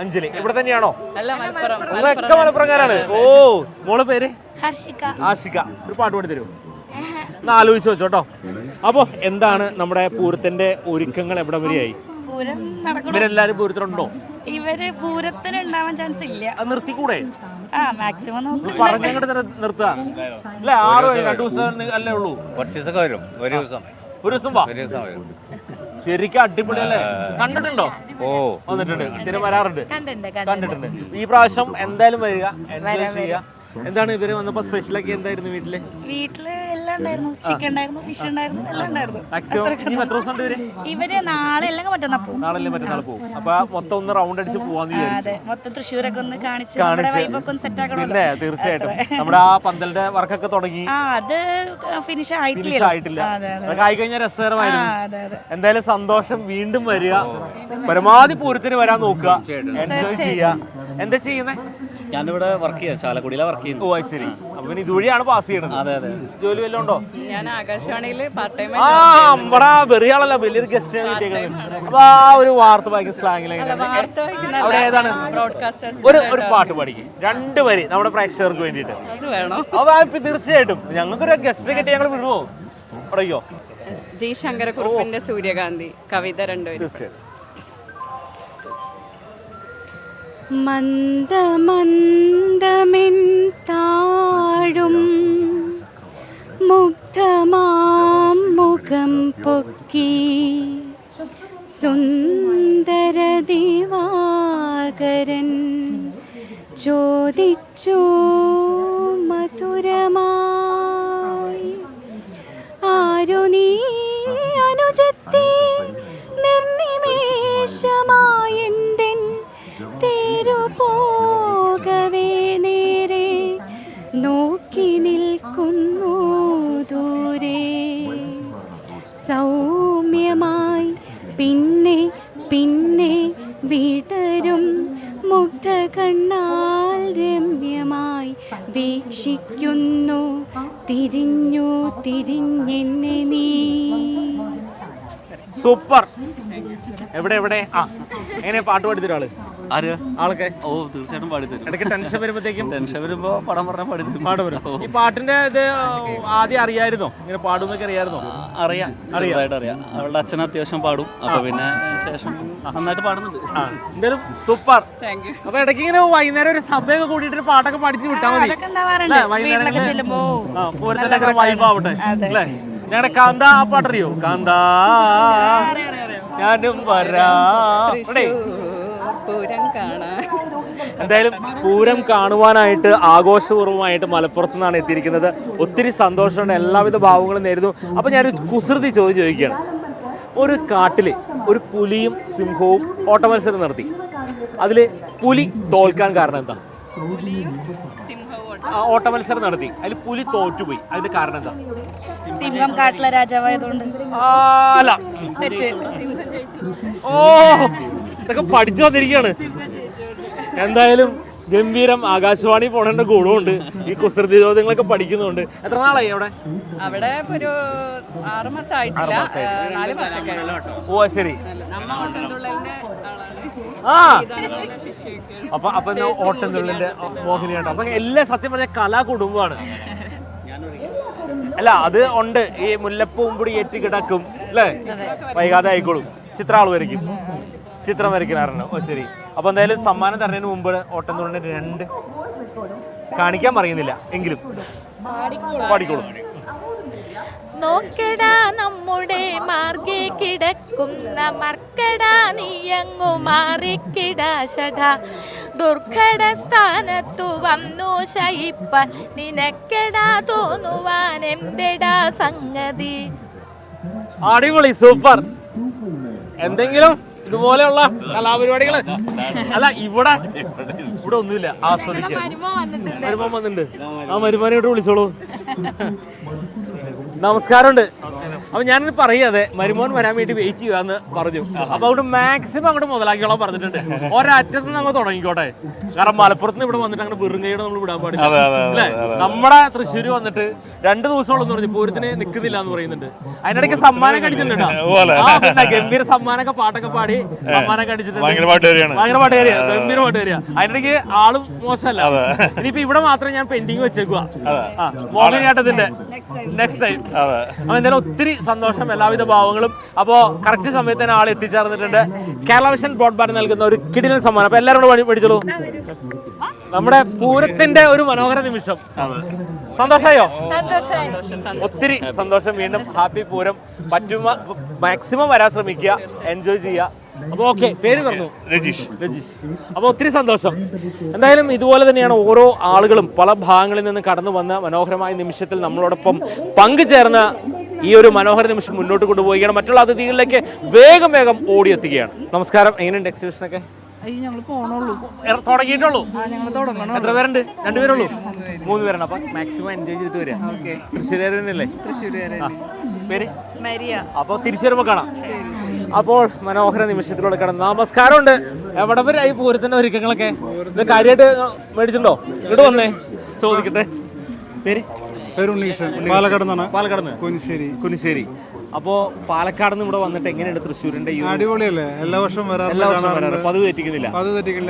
അഞ്ജലി. ഇവിടെ തന്നെയാണോ? നിങ്ങളൊക്കെ മലപ്പുറംകാരാണ്. ഓ മോള് പേര്? ആഷിക. ഒരു പാട്ട് പാടി തരുമോ? ഒന്ന് ആലോചിച്ച് വെച്ചോട്ടോ. അപ്പൊ എന്താണ് നമ്മുടെ പൂരത്തിന്റെ ഒരുക്കങ്ങൾ എവിടെ വരെയായി? ഇവരെല്ലാരും പൂരത്തിനുണ്ടോ? ഇവര് പൂരത്തിന് ഉണ്ടാവാൻ ചാൻസ് ഇല്ല. അത് നിർത്തിക്കൂടെ? മാക്സിമം പറഞ്ഞങ്ങോട്ട് നിർത്തുക അല്ലേ? 6 ദിവസം അല്ലേ ഉള്ളൂ? കുറച്ച് ദിവസമൊക്കെ വരും. ഒരു ദിവസം വരും. ശരിക്കും അടിപൊളിയല്ലേ? കണ്ടിട്ടുണ്ടോ? ഓ വന്നിട്ടുണ്ട്. സ്ഥിരം വരാറുണ്ട്. കണ്ടിട്ടുണ്ട്. ഈ പ്രാവശ്യം എന്തായാലും വരിക, എൻജോയ് ചെയ്യുക. എന്താണ് ഇവര് വന്നപ്പോ സ്പെഷ്യലൊക്കെ എന്തായിരുന്നു വീട്ടില്? എല്ലാം ഉണ്ടായിരുന്നു. ചിക്കൻ ഉണ്ടായിരുന്നു, ഫിഷ് ഉണ്ടായിരുന്നു, എല്ലാം ഉണ്ടായിരുന്നു. മാക്സിമം എത്ര ദിവസം ഉണ്ട് ഇവര്? നാളെ അല്ലെങ്കിൽ മറ്റന്നാൾ പോകും. മറ്റന്നാൾ പോകും. അപ്പൊ മൊത്തം ഒന്ന് റൗണ്ട് അടിച്ച് പോവാന്ന് വിചാരിച്ചു. മൊത്തം തൃശ്ശൂരൊക്കെ ഒന്ന് കാണിച്ച് പിന്നെ തീർച്ചയായിട്ടും നമ്മുടെ ആ പന്തലിന്റെ വർക്കൊക്കെ തുടങ്ങി. അത് ഫിനിഷ് ആയിട്ടില്ല. അതൊക്കെ ആയിക്കഴിഞ്ഞാൽ രസകരമായിരുന്നു. എന്തായാലും സന്തോഷം. വീണ്ടും വരിക, പരമാവധി പൂരത്തിന് വരാൻ നോക്കുക, എൻജോയ് ചെയ്യുക. എന്താ ചെയ്യുന്നേ? ഞാനിവിടെ വർക്ക് ചെയ്യാം, ചാലക്കുടിയിലെ വർക്ക് ചെയ്യുന്നു. ഓ ശരി. അപ്പൊ ഇതുവഴിയാണ് പാസ് ചെയ്യണത്. അതെ. ജോലി വല്ലതും ഉണ്ടോ? ഞാൻ ആകാശവാണിയിൽ പാർട്ട് ടൈം. നമ്മടെ വെറിയാളല്ല, വലിയൊരു ഗസ്റ്റ് കിട്ടിയേക്കുന്നത്. അപ്പൊ ആ ഒരു വാർത്ത വായിക്കുന്ന സ്ലാങ്ങിൽ അവിടെ ഏതാണ്? ഒരു പാട്ട് പാടിക്കും, 2 വരി നമ്മുടെ പ്രേക്ഷകർക്ക് വേണ്ടിയിട്ട്. അപ്പൊ തീർച്ചയായിട്ടും ഞങ്ങൾക്കൊരു ഗസ്റ്റ് കിട്ടി ഞങ്ങൾ വിടുവോ? പറയോ? ജി ശങ്കരക്കുറുപ്പിന്റെ സൂര്യകാന്തി കവിത 2 വരി. തീർച്ചയായിട്ടും. മന്ദമന്ദമിൻ താഴും മുഗ്ധമാം മുഖം പൊക്കി സുന്ദര ദിവാകരൻ ചോദിച്ചു മധുരമായി, ആരു നീ അനുജത്തി നിർനിമേഷമായെന്തൻ തേരു പോകവേ നേരെ നോക്കി നിൽക്കുന്നു ദൂരെ, സൗമ്യമായി പിന്നെ പിന്നെ വിടരും മുഗ്ധ കണ്ണാൽ രമ്യമായി വീക്ഷിക്കുന്നു തിരിഞ്ഞു തിരിഞ്ഞെന്നെ നീ. സൂപ്പർ. എവിടെ എവിടെ എങ്ങനെയാ പാട്ട് പാടിത്തരും ആള്? ആര്? ആളൊക്കെ ഓ തീർച്ചയായിട്ടും പാടിത്തരും. ഇടയ്ക്ക് ടെൻഷൻ വരുമ്പോഴത്തേക്കും ടെൻഷൻ വരുമ്പോ പടം പറഞ്ഞാൽ പാടിത്തരും. പാട്ട് വരും. ഈ പാട്ടിന്റെ ഇത് ആദ്യം അറിയായിരുന്നോ? ഇങ്ങനെ പാടുന്നൊക്കെ അറിയായിരുന്നോ? അറിയാം, ചെറുതായിട്ട് അറിയാം. അവളുടെ അച്ഛൻ അത്യാവശ്യം പാടും. അപ്പൊ പിന്നെ ശേഷം നന്നായിട്ട് പാടുന്നുണ്ട്. എന്തായാലും സൂപ്പർ. അപ്പൊ ഇടയ്ക്ക് ഇങ്ങനെ വൈകുന്നേരം ഒരു സഭയൊക്കെ കൂട്ടിയിട്ട് പാട്ടൊക്കെ പഠിച്ച് വിട്ടാൽ മതി. വൈകുന്നേരം പൂരത്തിന്റെ വൈബ് ആവട്ടെ അല്ലേ? ഞങ്ങളുടെ കാന്ത ആ പാട്ടറിയോ? കാന്ത ഞാനും വരാ. എന്തായാലും പൂരം കാണുവാനായിട്ട് ആഘോഷപൂർവ്വമായിട്ട് മലപ്പുറത്ത് നിന്നാണ് എത്തിയിരിക്കുന്നത്. ഒത്തിരി സന്തോഷമുണ്ട്, എല്ലാവിധ ഭാവങ്ങളും നേരുന്നു. അപ്പൊ ഞാനൊരു കുസൃതി ചോദിക്കുകയാണ്. ഒരു കാട്ടില് ഒരു പുലിയും സിംഹവും ഓട്ടമത്സരം നടത്തി. അതില് പുലി തോൽക്കാൻ കാരണം എന്താ? ഓട്ടമത്സരം നടത്തി, അതിൽ പുലി തോറ്റുപോയി. അതിന്റെ കാരണം എന്താ? സിംഹം കാട്ടിലെ രാജാവായതുകൊണ്ട്. അല്ല. ഓ, ഇതൊക്കെ പഠിച്ചു വന്നിരിക്കുകയാണ്. എന്തായാലും ഗംഭീരം. ആകാശവാണി പോണേണ്ട ഗുണമുണ്ട്. ഈ കുസൃതി ചോദ്യങ്ങളൊക്കെ പഠിക്കുന്നുണ്ട്. എത്ര നാളായി അവിടെ? അവിടെ ഒരു 6 മാസം ആയിട്ടില്ല, 4 മാസം. ഓ ശരി. ആ അപ്പൊ ഓട്ടംതുള്ളലിന്റെ മോഹിനിയാട്ടം. അപ്പൊ എല്ലാം സത്യം പറഞ്ഞ കലാകുടുംബമാണ്. അല്ല അത് ഉണ്ട്. ഈ മുല്ലപ്പൂമ്പൊടി ഏറ്റി കിടക്കും അല്ലേ? വൈകാതെ ആയിക്കോളും. ചിത്രം വരയ്ക്കും, ചിത്രം വരയ്ക്കാറുണ്ട്. ഓ ശരി. അപ്പൊ എന്തായാലും സമ്മാനം തരുന്നതിന് മുമ്പ് ഓട്ടംതുള്ളലിന്റെ 2 കാണിക്കാൻ പറയുന്നില്ല എങ്കിലും പാടിക്കോളും. നോക്കടാ നമ്മുടെ മാർഗേ കിടക്കുന്ന മർക്കടാ നീയങ്ങു മാറിക്കിടാശട ദുർഘട സ്ഥാനത്തു വന്നു ശയിപ്പാൻ നിനക്കെടാ തോന്നുവാൻ എന്തെടാ സംഗതി. അടിപൊളി, സൂപ്പർ. എന്തെങ്കിലും ഇതുപോലെയുള്ള കലാപരിപാടികള് അല്ല ഇവിടെ ഒന്നുമില്ല. ആസ്വദിക്കാൻ മരുമോൻ വന്നിട്ടുണ്ട്. ആ മരുമോനെ വിളിച്ചോളൂ. നമസ്കാരമുണ്ട്. അപ്പൊ ഞാനിത് പറയാതെ മരുമോൻ വരാൻ വേണ്ടി വെയിറ്റ് ചെയ്യാന്ന് പറഞ്ഞു. അപ്പൊ അവിടെ മാക്സിമം അങ്ങോട്ട് മുതലാക്കിയോളാം പറഞ്ഞിട്ടുണ്ട്. ഒരറ്റത്ത് നിന്ന് അങ്ങ് തുടങ്ങിക്കോട്ടെ. കാരണം മലപ്പുറത്ത് നിന്ന് ഇവിടെ വന്നിട്ട് അങ്ങനെ വെറുങ്കയുടെ നമ്മൾ വിടാൻ പാടില്ല അല്ലേ? നമ്മുടെ തൃശ്ശൂര് വന്നിട്ട് 2 ദിവസമുള്ളെന്ന് പറഞ്ഞു പൂരത്തിന് നിൽക്കുന്നില്ല എന്ന് പറയുന്നുണ്ട്. അതിനിടയ്ക്ക് സമ്മാനം കടിച്ചിട്ടുണ്ട്. ഗംഭീര സമ്മാനമൊക്കെ പാട്ടൊക്കെ പാടി സമ്മാനമൊക്കെ അടിച്ചിട്ടുണ്ട്. ഭയങ്കര പാട്ടുകാരിയാ, ഗംഭീര പാട്ടുകാരിയാ. അതിനിടയ്ക്ക് ആളും മോശമല്ല. ഇനിയിപ്പോ ഇവിടെ മാത്രം ഞാൻ പെൻഡിങ് വെച്ചേക്കുക മോഹിനിയാട്ടത്തിന്റെ നെക്സ്റ്റ് ടൈം. അപ്പൊ എന്തായാലും ഒത്തിരി സന്തോഷം, എല്ലാവിധ ഭാവങ്ങളും. അപ്പോ കറക്റ്റ് സമയത്ത് തന്നെ ആൾ എത്തിച്ചേർന്നിട്ടുണ്ട്. കേരള വിഷൻ ബ്രോഡ്ബാൻഡ് നൽകുന്ന ഒരു കിടിലൻ സമ്മാനം. അപ്പൊ എല്ലാവരും കൂടെ പഠിച്ചോളൂ. നമ്മുടെ പൂരത്തിന്റെ ഒരു മനോഹര നിമിഷം. സന്തോഷമായോ? ഒത്തിരി സന്തോഷം. വീണ്ടും ഹാപ്പി പൂരം. പറ്റുന്ന മാക്സിമം വരാൻ ശ്രമിക്കുക, എൻജോയ് ചെയ്യുക. അപ്പൊ ഓക്കെ, പേര് പറഞ്ഞു? രജീഷ്. അപ്പൊ ഒത്തിരി സന്തോഷം. എന്തായാലും ഇതുപോലെ തന്നെയാണ് ഓരോ ആളുകളും പല ഭാഗങ്ങളിൽ നിന്ന് കടന്നു വന്ന മനോഹരമായ നിമിഷത്തിൽ നമ്മളോടൊപ്പം പങ്കുചേർന്ന ഈ ഒരു മനോഹര നിമിഷം മുന്നോട്ട് കൊണ്ടുപോവുകയാണ്. മറ്റുള്ള അതിഥികളിലേക്ക് വേഗം ഓടിയെത്തുകയാണ്. നമസ്കാരം. എങ്ങനെയുണ്ട് എക്സിബിഷനൊക്കെ? തുടങ്ങിയിട്ടുള്ളൂ. എത്ര പേരുണ്ട്? 2 പേരുള്ളൂ? 3 പേരാണ്. അപ്പൊ മാക്സിമം എൻജോയ് ചെയ്തിട്ട് വരിക. തൃശ്ശൂരല്ലേ? പേര് മരിയ. അപ്പൊ തിരിച്ചു വരുമ്പോ കാണാം. അപ്പോൾ മനോഹര നിമിഷത്തിലൂടെ കടന്നു. നമസ്കാരമുണ്ട്. എവിടെ വരെ ഈ പൂരത്തിന്റെ ഒരുക്കങ്ങളൊക്കെ? ഇത് കാര്യമായിട്ട് മേടിച്ചിട്ടുണ്ടോ? ഇങ്ങോട്ട് വന്നേ ചോദിക്കട്ടെ. പേര്? പാലക്കാട്. കുനിശ്ശേരി. അപ്പോ പാലക്കാട് നിന്ന് ഇവിടെ വന്നിട്ട് എങ്ങനെയുണ്ട് തൃശ്ശൂരിന്റെ? അടിപൊളിയല്ലേ? എല്ലാ വർഷവും വരാറുണ്ട്. പതിവ് തെറ്റിക്കുന്നില്ല.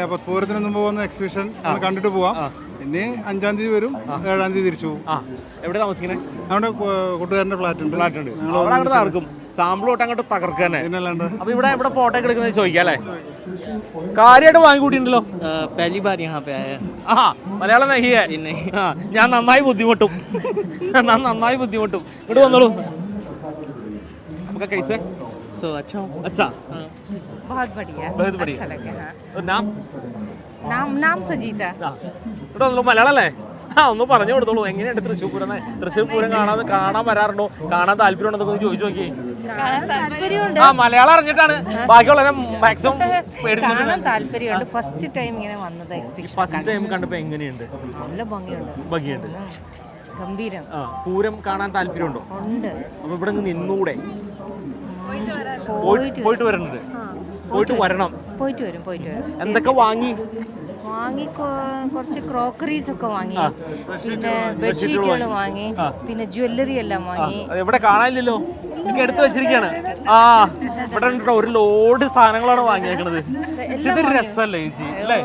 അപ്പൊ പൂരത്തിന് മുമ്പ് വന്ന എക്സിബിഷൻ കണ്ടിട്ട് പോവാം. ഇനി 5-ാം തീയതി വരും, 7-ാം തീയതി തിരിച്ചു പോകും. എവിടെ താമസിക്കണേ? നമ്മുടെ കൂട്ടുകാരന്റെ ഫ്ലാറ്റ് ഉണ്ട്. അങ്ങോട്ട് തകർക്കും. സാമ്പിൾ തൊട്ട് അങ്ങോട്ട് തകർക്കാനെ. അപ്പൊ ഇവിടെ ഫോട്ടോ ഒക്കെ എടുക്കുന്നത് ചോദിക്കാം അല്ലേ? കാര്യമായിട്ട് വാങ്ങിക്കൂട്ടിണ്ടല്ലോ. മലയാളം ഞാൻ നന്നായി ബുദ്ധിമുട്ടും. ഇങ്ങോട്ട് വന്നോളൂ. നമുക്ക് कैसे? अच्छा बहुत बढ़िया, अच्छा लगा। नाम सजीता. ഇവിടെ വന്നോളൂ. മലയാളം അല്ലേ? ഒന്ന് പറഞ്ഞു കൊടുത്തോളൂ. എങ്ങനെയുണ്ട് തൃശ്ശൂർ പൂരം? തൃശ്ശൂർ പൂരം കാണാൻ വരാറുണ്ടോ? കാണാൻ താല്പര്യം ഉണ്ടെന്നൊക്കെ ചോദിച്ചു നോക്കി. മലയാളം അറിഞ്ഞിട്ടാണ്. ബാക്കിയുള്ള മാക്സിമം താല്പര്യമുണ്ട്. ഫസ്റ്റ് ടൈം ഇങ്ങനെ വന്നത് എക്സ്പീരിയൻസ്. ഫസ്റ്റ് ടൈം കണ്ടപ്പോ എങ്ങനെയുണ്ട്? നല്ല ഭംഗിയുണ്ട്. ഗംഭീരം. പൂരം കാണാൻ താല്പര്യമുണ്ടോ? ഉണ്ട്. അപ്പൊ ഇവിടെ നിന്നൂടെ? പോയിട്ട് വരണുണ്ട്. പോയിട്ട് വരും. എന്തൊക്കെ വാങ്ങി? കുറച്ച് ക്രോക്കറീസ് ഒക്കെ വാങ്ങി, പിന്നെ ബെഡ്ഷീറ്റുകൾ വാങ്ങി, പിന്നെ ജ്വല്ലറി എല്ലാം വാങ്ങി. എവിടെ കാണാനില്ലല്ലോ? എടുത്തു വെച്ചിരിക്കുകയാണ്. ഇവിടെ ഉണ്ടോ ഒരു ലോഡ് സാധനങ്ങളാണ് വാങ്ങിയേക്കണത്. ഇതൊരു രസമല്ലേ ചേച്ചി അല്ലേ?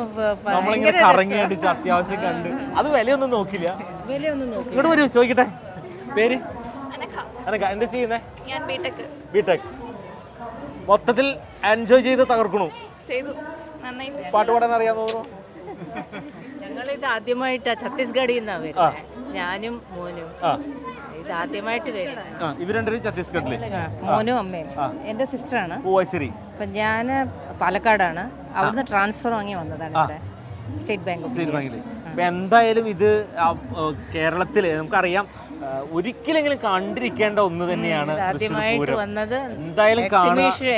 നമ്മളിങ്ങനെ കറങ്ങി അടിച്ച് അത്യാവശ്യം കണ്ട് അത് വിലയൊന്നും നോക്കില്ല. ഇങ്ങോട്ട് വരൂ ചോദിക്കട്ടെ, പേര്? അനക്ക. എന്താ ചെയ്യുന്നേ? ബിടെക്. മൊത്തത്തിൽ എൻജോയ് ചെയ്ത് തകർക്കണു. പാട്ട് പാടാൻ അറിയാമോ? ഞങ്ങളിത് ആദ്യമായിട്ടാ ഛത്തീസ്ഗഡിൽ നിന്നാ വരുന്നത്, ഞാനും മോനും. ഇത് ആദ്യമായിട്ട് വരും. ഇവർ രണ്ടുപേരും ഛത്തീസ്ഗഡില്? മോനും അമ്മയും. എന്റെ സിസ്റ്ററാണ്. ശരി. അപ്പൊ ഞാൻ പാലക്കാടാണ്, അവിടുന്ന് ട്രാൻസ്ഫർ വാങ്ങി വന്നതാണ് ഇവിടെ സ്റ്റേറ്റ് ബാങ്കിൽ. അപ്പൊ എന്തായാലും ഇത് കേരളത്തില് നമുക്കറിയാം ഒരിക്കലെങ്കിലും കണ്ടിരിക്കേണ്ട ഒന്ന് തന്നെയാണ്. ആദ്യമായിട്ട് വന്നത്. എന്തായാലും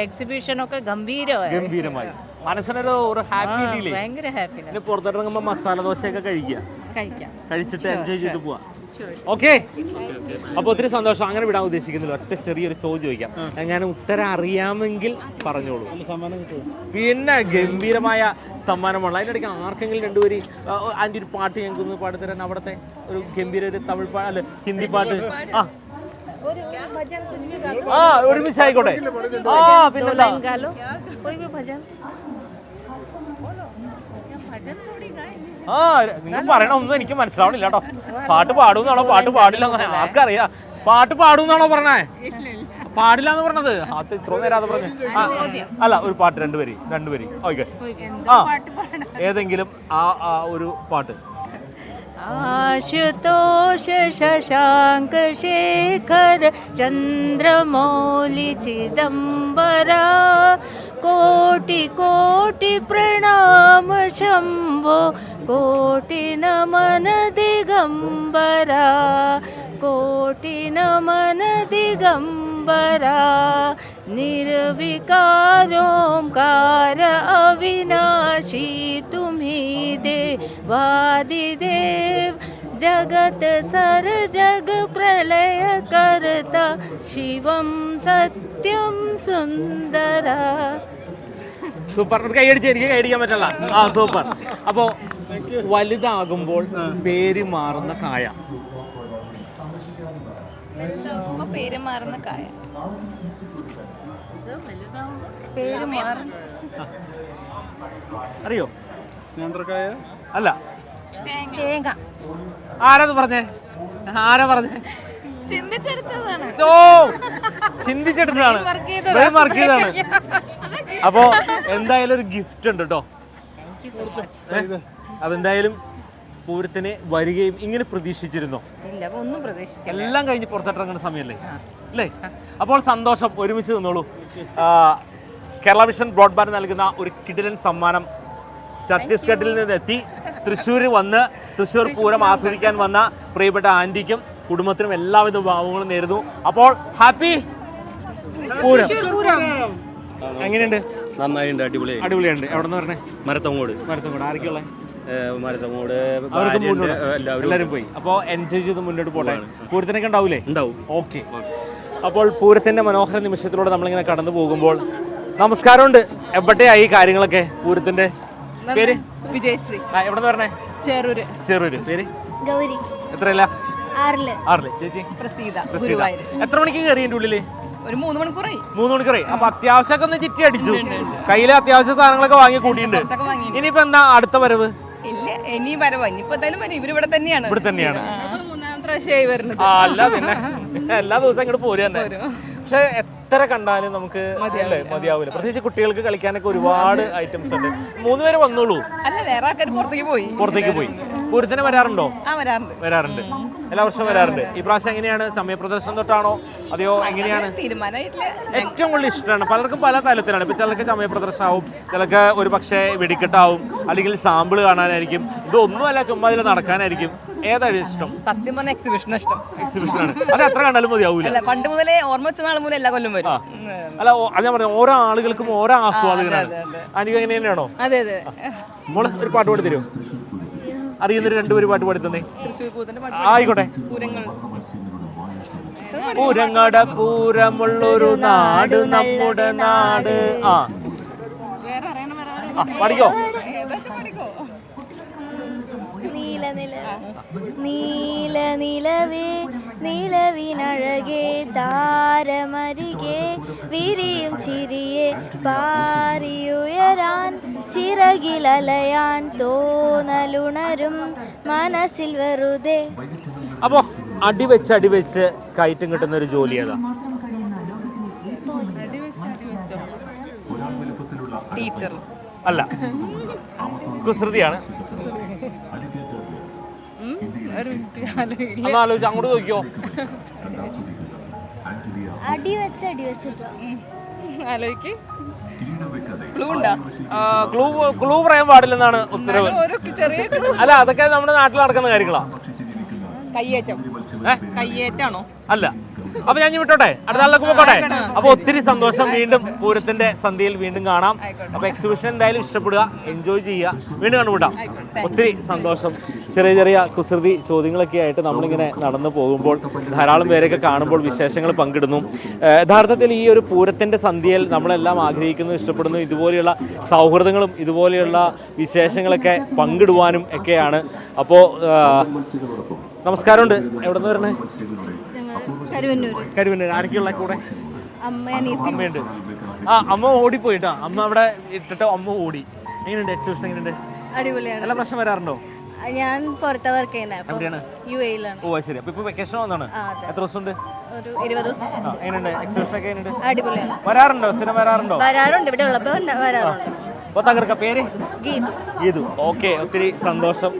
എക്സിബിഷൻ ഒക്കെ ഗംഭീരമായി മനസ്സിനൊരു ഹാപ്പി ഫീൽ. ഭയങ്കര ഹാപ്പി. പിന്നെ പുറത്തിറങ്ങുമ്പോ മസാല ദോശയൊക്കെ കഴിച്ചിട്ട് എൻജോയ് ചെയ്ത് പോവാ. ഓക്കെ, അപ്പൊ ഒത്തിരി സന്തോഷം. അങ്ങനെ വിടാൻ ഉദ്ദേശിക്കുന്നില്ല. ഒറ്റ ചെറിയൊരു ചോദ്യം ചോദിക്കാം, എങ്ങനെ ഉത്തരം അറിയാമെങ്കിൽ പറഞ്ഞോളൂ. പിന്നെ ഗംഭീരമായ സമ്മാനമുള്ള അതിനിടയ്ക്ക് ആർക്കെങ്കിലും രണ്ടുപേര് അതിൻ്റെ ഒരു പാട്ട് ഞങ്ങൾക്ക് ഒന്ന് പാടിത്തരാൻ, അവിടുത്തെ ഒരു ഗംഭീര ഒരു തമിഴ് പാട്ട് അല്ല ഹിന്ദി പാട്ട്. ഒരുമിച്ച് ആയിക്കോട്ടെ. പിന്നെന്താ നിങ്ങൾ പറയണ ഒന്നും എനിക്ക് മനസ്സിലാവണില്ല കേട്ടോ. പാട്ട് പാടുന്നാണോ പാട്ട് പാടില്ല ആർക്കറിയാം? പാട്ട് പാടുന്നാണോ പറഞ്ഞേ? പാടില്ല എന്ന് പറഞ്ഞത് അത് ഇത്ര നേരം പറഞ്ഞേ. അല്ല, ഒരു പാട്ട് രണ്ടുപേര് ഓക്കെ. ഏതെങ്കിലും ഒരു പാട്ട്. आशुतोष शशांक शेखर चंद्रमौलि चिदंबरा कोटि कोटि प्रणाम शंभो कोटि नमन दिगंबरा कोटि नमन दिगंबरा निर्विकारोंकार अविनाशी तुम्ही देवादिदेव जगत सर जग प्रलय करता शिवम सत्यम सुंदरा. സൂപ്പർ. കൈയടിച്ച് എനിക്ക് കൈയടിക്കാൻ പറ്റില്ല. സൂപ്പർ. അപ്പോൾ വലുതാകുമ്പോൾ പേര് മാറുന്ന കായ. അറിയോ? നേന്ത്രക്കായ അല്ല. തേങ്ങ. ആരാ പറഞ്ഞേ? ചിന്തിച്ചെടുത്തതാണ്. അപ്പോ എന്തായാലും ഒരു ഗിഫ്റ്റ് ഉണ്ട് കേട്ടോ. അതെന്തായാലും പൂരത്തിന് വരികയും ഇങ്ങനെ പ്രതീക്ഷിച്ചിരുന്നോ? ഒന്നും പ്രതീക്ഷിച്ചില്ല. എല്ലാം കഴിഞ്ഞ് പുറത്തിറങ്ങുന്ന സമയല്ലേ അല്ലേ? അപ്പോൾ സന്തോഷം. ഒരുമിച്ച് നിന്നോളൂ. കേരള വിഷൻ ബ്രോഡ്ബാൻഡ് നൽകുന്ന ഒരു കിടിലൻ സമ്മാനം ഛത്തീസ്ഗഡിൽ നിന്നെത്തി തൃശ്ശൂർ വന്ന് തൃശ്ശൂർ പൂരം ആസ്വദിക്കാൻ വന്ന പ്രിയപ്പെട്ട ആന്റിക്കും കുടുംബത്തിനും എല്ലാവിധ ഭാവങ്ങളും നേരുന്നു. അപ്പോൾ ഹാപ്പി പൂരം. എങ്ങനെയുണ്ട്? നന്നായിട്ടുണ്ട്. അടിപൊളിയുണ്ട്. എവിടെ നിന്ന് പറഞ്ഞേ? മരത്തങ്ങോട്. ആരൊക്കെയുള്ള? മരത്തങ്ങോട് എല്ലാവരും പോയി. അപ്പോൾ എൻജോയ് ചെയ്ത് മുന്നോട്ട് പോട്ടെ. പൂരത്തിനൊക്കെ ഉണ്ടാവൂലേ? ഉണ്ടാവും. ഓക്കെ. അപ്പോൾ പൂരത്തിന്റെ മനോഹര നിമിഷത്തിലൂടെ നമ്മളിങ്ങനെ കടന്നു പോകുമ്പോൾ നമസ്കാരമുണ്ട്. എവിടെയായി കാര്യങ്ങളൊക്കെ? പൂരത്തിന്റെ പേര്? വിജയശ്രീ. എവിടെ പറഞ്ഞേ? ചെറൂര്. പേര്? ഗൗരി. എത്രയല്ല? 6. ചേച്ചി? പ്രസീത. എത്ര മണിക്ക് കയറി എൻ്റെ ഉള്ളില്? ഒരു 3 മണിക്കൂറായി. 3 മണിക്കൂറായി. അപ്പൊ അത്യാവശ്യമൊക്കെ ഒന്ന് ചിറ്റി അടിച്ചു. കയ്യിലെ അത്യാവശ്യ സാധനങ്ങളൊക്കെ വാങ്ങി കൂട്ടിയിട്ടുണ്ട്. ഇനിയിപ്പോ എന്താ അടുത്ത വരവ്? ഇല്ല, ഇനി വരവ്. ഇനിയിപ്പോ എന്തായാലും വരും. ഇവരിവിടെ തന്നെയാണ്. ഇവിടെ തന്നെയാണ്. 3-ാമത്തെ പ്രാവശ്യമായി വരുന്നത്. അല്ല പിന്നെ എല്ലാ ദിവസവും ഇങ്ങോട്ട് പോരുക തന്നെ. പക്ഷെ എത്ര കണ്ടാലും നമുക്ക് മതിയാവില്ല. പ്രത്യേകിച്ച് കുട്ടികൾക്ക് കളിക്കാനൊക്കെ ഒരുപാട് ഐറ്റംസ് ഉണ്ട്. 3 പേര് വന്നോളൂ. അല്ല, വേറെ ആൾക്കാർ പുറത്തേക്ക് പോയി. പൂരത്തിന് വരാറുണ്ടോ? വരാറുണ്ട്. എല്ലാ വർഷവും വരാറുണ്ട്. ഈ പ്രാവശ്യം എങ്ങനെയാണ്? സമയപ്രദർശനം തൊട്ടാണോ അതെയോ എങ്ങനെയാണ്? ഏറ്റവും കൂടുതൽ ഇഷ്ടമാണ്. പലർക്കും പല തലത്തിലാണ്. ഇപ്പൊ ചിലർക്ക് സമയപ്രദർശനമാവും, ചിലർക്ക് ഒരു പക്ഷേ വെടിക്കെട്ടാവും, അല്ലെങ്കിൽ സാമ്പിൾ കാണാനായിരിക്കും. ഇതൊന്നുമല്ല, ചുമ്മാ ഇതിൽ നടക്കാനായിരിക്കും. ഏതാണ് ഇഷ്ടം? സത്യം പറഞ്ഞ എക്സിബിഷൻ ഇഷ്ടം. എക്സിബിഷനാണ്. അത് എത്ര കണ്ടാലും മതിയാവൂല. പണ്ട് മുതലേ ഓർമ്മ വെച്ച നാൾ മുതൽ എല്ലാ കൊല്ലം വരും. അല്ല, അത് ഞാൻ പറഞ്ഞു, ഓരോ ആളുകൾക്കും ഓരോ ആസ്വാദകരാണ്. അനിക എങ്ങനെ തന്നെയാണോ? മോള് ഒരു പാട്ട് പാടി തരുമോ? അറിയുന്നൊരു 2 പാട്ട് പാടി തന്നെ ആയിക്കോട്ടെ. പൂരങ്ങട പൂരമുള്ളൊരു നാട് നമ്മുടെ നാട്. നീല നീല നിലവേ നിലവിനഴകേ താരമരികെ വിരിയും ചിരിയെ പാറിയുയരാൻ ചിറകിലലയാൻ തോന്നലുണരും മനസ്സിൽ വെറുതെ. അപ്പോ അടിവെച്ച് കയറ്റം കിട്ടുന്ന ഒരു ജോലി ഏതാ? ടീച്ചർ അല്ല, കുസൃതിയാണ്. ഒന്ന് ആലോചിച്ച് അങ്ങോട്ട് നോക്കിയോ. ആലോചിക്ക്. ക്ലൂ പറയാൻ പാടില്ലെന്നാണ് ഉത്തരവ്. അല്ല, അതൊക്കെ നമ്മുടെ നാട്ടിൽ നടക്കുന്ന കാര്യങ്ങളാ. കയ്യേറ്റാണോ? അല്ല. അപ്പൊ ഞാൻ വിട്ടോട്ടെ, അടുത്ത ആളിലേക്ക് പോയിക്കോട്ടെ. അപ്പൊ ഒത്തിരി സന്തോഷം. വീണ്ടും പൂരത്തിന്റെ സന്ധ്യയിൽ വീണ്ടും കാണാം. അപ്പൊ എക്സിബിഷൻ എന്തായാലും ഇഷ്ടപ്പെടുക, എൻജോയ് ചെയ്യുക. വീണ്ടും കണ്ടുപിടാം. ഒത്തിരി സന്തോഷം. ചെറിയ ചെറിയ കുസൃതി ചോദ്യങ്ങളൊക്കെ ആയിട്ട് നമ്മളിങ്ങനെ നടന്നു പോകുമ്പോൾ ധാരാളം പേരൊക്കെ കാണുമ്പോൾ വിശേഷങ്ങൾ പങ്കിടുന്നു. യഥാർത്ഥത്തിൽ ഈ ഒരു പൂരത്തിന്റെ സന്ധ്യയിൽ നമ്മളെല്ലാം ആഗ്രഹിക്കുന്നു, ഇഷ്ടപ്പെടുന്നു ഇതുപോലെയുള്ള സൗഹൃദങ്ങളും ഇതുപോലെയുള്ള വിശേഷങ്ങളൊക്കെ പങ്കിടുവാനും ഒക്കെയാണ്. അപ്പോൾ നമസ്കാരമുണ്ട്. എവിടെ നിന്ന് വരണേ? കരുവന്നൂർ. ആരൊക്കെയുള്ള കൂടെ? അമ്മയുണ്ട്. ആ, അമ്മ ഓടിപ്പോയിട്ടാ. അമ്മ അവിടെ ഇട്ടിട്ട് അമ്മ ഓടി. എങ്ങനെയുണ്ട് എക്സിബിഷൻ? എങ്ങനെയുണ്ട്? അടിപൊളിയാണ്. നല്ല പ്രശ്നം വരാറുണ്ടോ? ഞാൻ പുറത്ത് വർക്ക് ചെയ്യുന്നത്. എവിടെയാണ്? UAE-ലാണ്. ഓ ശരി. അപ്പൊ ഇപ്പൊ വെക്കേഷൻ വന്നാണ്. എത്ര ദിവസമുണ്ട്? ഒരു 20 ദിവസം. എങ്ങനെയുണ്ട് എക്സിബിഷൻ ഒക്കെ? എങ്ങനെയുണ്ട്? അടിപൊളിയാണ്. വരാറുണ്ടോ? സ്ഥിരം വരാറുണ്ടോ? വരാറുണ്ട്, ഇവിടെ ഉള്ളപ്പോ വരാറുണ്ട്. അപ്പൊ തകർക്ക പേര്? ഗീതു. ഓക്കെ, ഒത്തിരി സന്തോഷം.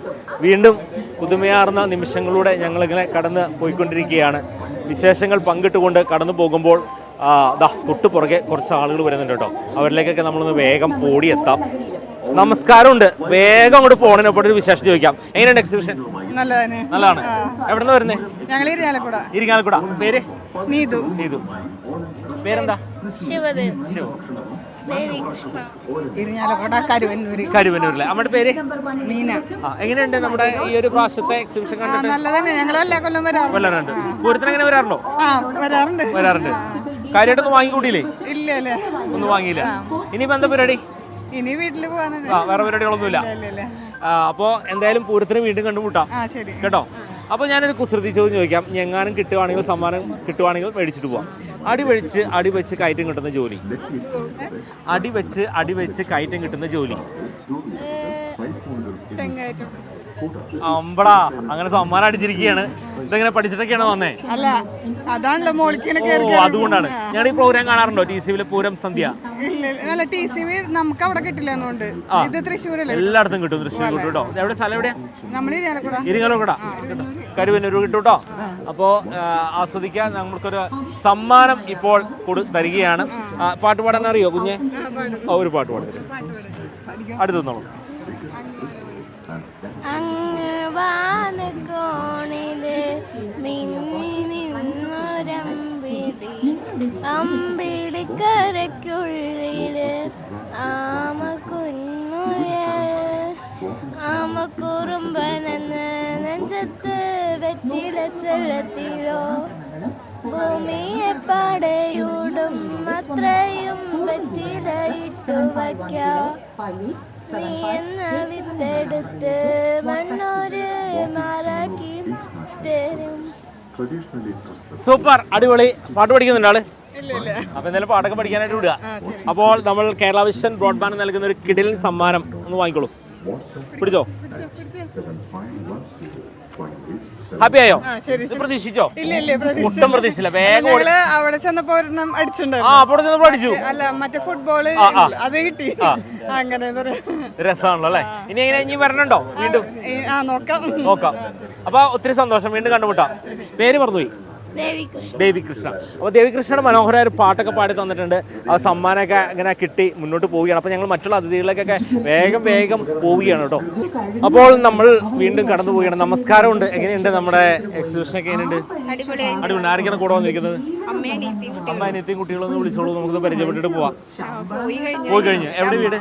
വീണ്ടും പുതുമയാർന്ന നിമിഷങ്ങളിലൂടെ ഞങ്ങളിങ്ങനെ കടന്ന് പോയിക്കൊണ്ടിരിക്കുകയാണ്. വിശേഷങ്ങൾ പങ്കിട്ടുകൊണ്ട് കടന്നു പോകുമ്പോൾ തൊട്ട് പുറകെ കുറച്ച് ആളുകൾ വരുന്നുണ്ട് കേട്ടോ. അവരിലേക്കൊക്കെ നമ്മളൊന്ന് വേഗം ഓടിയെത്താം. നമസ്കാരമുണ്ട്. വേഗം അങ്ങോട്ട് പോണതിനൊപ്പം ഒരു വിശേഷം ചോദിക്കാം. എങ്ങനെയുണ്ട് എക്സിബിഷൻ? നല്ലതാണ്. എവിടെ നിന്ന് വരുന്നേ? ഇരിങ്ങാലക്കുട. പേര്? നീതു. പേരെന്താ? ശിവ. കരുവന്നൂരിലെ. അമ്മയുടെ പേര്? മീന. എങ്ങനെയുണ്ട് നമ്മുടെ ഈ ഒരു പ്രാവശ്യത്തെ എക്സിബിഷൻ കണ്ടിട്ട്? വരാറുണ്ട്. പൂരത്തിന് എങ്ങനെ വരാറുണ്ടോ? വരാറുണ്ട്. കാര്യമായിട്ടൊന്നും വാങ്ങിക്കൂട്ടിയില്ലേ? ഒന്നും വാങ്ങിയില്ല. ഇനിയിപ്പോ എന്താ പരിപാടി? ഇനി വീട്ടിൽ പോകാൻ വേറെ പരിപാടികളൊന്നുമില്ല. അപ്പോ എന്തായാലും പൂരത്തിന് വീണ്ടും കണ്ടുമുട്ടാം കേട്ടോ. അപ്പോൾ ഞാനൊരു കുസൃതി ചോദ്യം ചോദിക്കാം. എങ്ങാനും കിട്ടുവാണെങ്കിൽ, സമ്മാനം കിട്ടുവാണെങ്കിൽ മേടിച്ചിട്ട് പോവാം. അടിവെച്ച് കയറ്റം കിട്ടുന്ന ജോലി. അടിവെച്ച് കയറ്റം കിട്ടുന്ന ജോലി. അമ്പടാ, അങ്ങനെ സമ്മാനം അടിച്ചിരിക്കുകയാണ്. ഇതെങ്ങനെ പഠിച്ചിട്ടൊക്കെയാണ് വന്നേ? അല്ല, അതാണല്ലോ മോളിക്ക്. ഓ, അതുകൊണ്ടാണ്. ഞാൻ ഈ പ്രോഗ്രാം കാണാറുണ്ടോ? TCVയിലെ പൂരം സന്ധ്യ? അല്ല, TCV നമുക്ക് അവിടെ കിട്ടില്ല. ഇത് തൃശ്ശൂരല്ലേ? എല്ലായിടത്തും കിട്ടും. തൃശ്ശൂർ കിട്ടും കേട്ടോ. എവിടെ സ്ഥലം? എവിടെയാ? ഇരിങ്ങാലക്കുട. കരുവന്നൂർ കിട്ടും കേട്ടോ. അപ്പോൾ ആസ്വദിക്കാൻ നമുക്കൊരു സമ്മാനം ഇപ്പോൾ തരികയാണ്. പാട്ട് പാടാൻ അറിയോ കുഞ്ഞെ? ഒരു പാട്ട് പാടും. അടുത്തൊന്നോളൂ. അങ്ങ് വാനക്കോണില് മിന്നി നിന്നൊരമ്പിളി, അമ്പിളിക്കരയ്ക്കുള്ളില് ആമക്കുറുമ്പനെന്ന് നെഞ്ചത്ത് വെറ്റില ചെല്ലത്തിലോ, ഭൂമിയെ പടയൂടും അത്രയും വെറ്റില ഇട്ടു വയ്ക്കാം. നീ എന്ന വിത്തെടുത്ത് മണ്ണൊരു മറക്കി തരും. സൂപ്പർ, അടിപൊളി. പാട്ട് പഠിക്കുന്നുണ്ട് ആള്? അപ്പൊ എന്തായാലും പാട്ടൊക്കെ പഠിക്കാനായിട്ട് വിടുക. അപ്പോൾ നമ്മൾ കേരള വിഷൻ ബ്രോഡ്ബാൻഡ് നൽകുന്ന ഒരു കിടിലൻ സമ്മാനം ഒന്ന് വാങ്ങിക്കോളൂ. പിടിച്ചോ. ഹാപ്പി ആയോ? പ്രതീക്ഷിച്ചോ? ഒട്ടും പ്രതീക്ഷിച്ചില്ല. വേഗം അവിടെ ചെന്നപ്പോ അടിച്ചിട്ടുണ്ടായിരുന്നു. അവിടെ ചെന്നപ്പോ അടിച്ചു. അല്ല, മറ്റേ ഫുട്ബോള് അത് കിട്ടി. അങ്ങനെ രസമാണല്ലോ അല്ലെ? ഇനി വരണുണ്ടോ വീണ്ടും? നോക്കാം. അപ്പൊ ഒത്തിരി സന്തോഷം. വീണ്ടും കണ്ടുമുട്ടാം. പേര് മറന്നുപോയി. ദേവികൃഷ്ണ. അപ്പോൾ ദേവികൃഷ്ണയുടെ മനോഹരമായ ഒരു പാട്ടൊക്കെ പാടി തന്നിട്ടുണ്ട്. ആ സമ്മാനമൊക്കെ ഇങ്ങനെ കിട്ടി മുന്നോട്ട് പോവുകയാണ്. അപ്പോൾ ഞങ്ങൾ മറ്റുള്ള അതിഥികളിലേക്കൊക്കെ വേഗം പോവുകയാണ് കേട്ടോ. അപ്പോൾ നമ്മൾ വീണ്ടും കടന്നു പോവുകയാണ്. നമസ്കാരമുണ്ട്. എങ്ങനെയുണ്ട് നമ്മുടെ എക്സിബിഷനൊക്കെ? എങ്ങനെയുണ്ട്? അടിപൊളി. ആരൊക്കെയാണ് കൂടെ വന്നിരിക്കുന്നത്? അമ്മ, അനിയത്തിയും കുട്ടികളൊന്ന് വിളിച്ചോളൂ. നമുക്ക് പരിചയപ്പെട്ടിട്ട് പോവാം. പോയി കഴിഞ്ഞു. എവിടെ വീട്?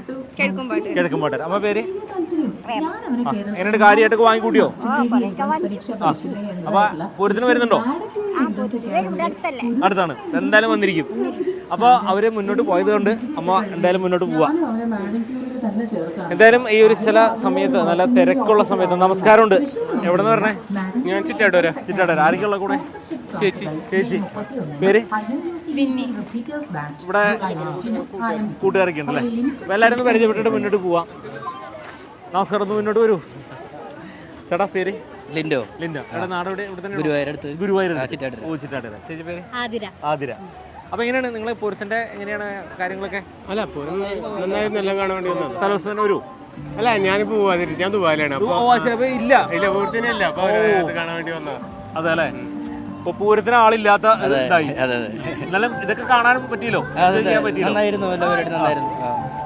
കിഴക്കുംപാട്ടൻ. അമ്മ പേര്? എങ്ങനെയുണ്ട്? കാര്യമായിട്ടൊക്കെ വാങ്ങിക്കൂട്ടിയോ? അപ്പൊ പൂരത്തിന് വരുന്നുണ്ടോ? അടുത്താണ്. എന്തായാലും വന്നിരിക്കും. അപ്പോൾ അവർ മുന്നോട്ട് പോയത് കൊണ്ട് അമ്മ എന്തായാലും മുന്നോട്ട് പോവാം. എന്തായാലും ഈ ഒരു ചില സമയത്ത് നല്ല തിരക്കുള്ള സമയത്ത് നമസ്കാരമുണ്ട്. എവിടെ നിന്ന് പറഞ്ഞേ? ഞാൻ ചിറ്റാടൂരാ. ചിറ്റാടൂരാ. ആരൊക്കെയുള്ള കൂടെ? ചേച്ചി. പേര്? ഇവിടെ കൂട്ടുകാരൊക്കെ ഉണ്ടല്ലേ? അപ്പോൾ എല്ലാവരും ഒന്ന് പരിചയപ്പെട്ടിട്ട് മുന്നോട്ട് പോവാം. നമസ്കാരം. ഒന്ന് മുന്നോട്ട് വരൂ. ചേട്ടാ പേര്? ലിൻഡോ. ചേട്ടാ നാട് ഇവിടെ തന്നെ? ഗുരുവായൂർ. ഓ ചിറ്റാടൂരാ. ചേച്ചി പേര്? ആതിര. അപ്പൊ എങ്ങനെയാണ് നിങ്ങൾ പൂരത്തിന്റെ എങ്ങനെയാണ് കാര്യങ്ങളൊക്കെ? അല്ല പൂരം നന്നായിരുന്നു, എല്ലാം കാണാൻ വേണ്ടി വന്നത്. തലേദിവസം തന്നെ വരൂ? അല്ല ഞാനിപ്പോ പോവാതിരിക്കും, ഞാൻ ദുബായിലാണ്. ഇല്ല പൂരത്തിനില്ല, അപ്പൊ കാണാൻ വേണ്ടി വന്നത്. അതെ അല്ലേ? ഇപ്പൊ പൂരത്തിന് ആളില്ലാത്ത ഇതായി. എന്നാലും ഇതൊക്കെ കാണാൻ പറ്റിയല്ലോ.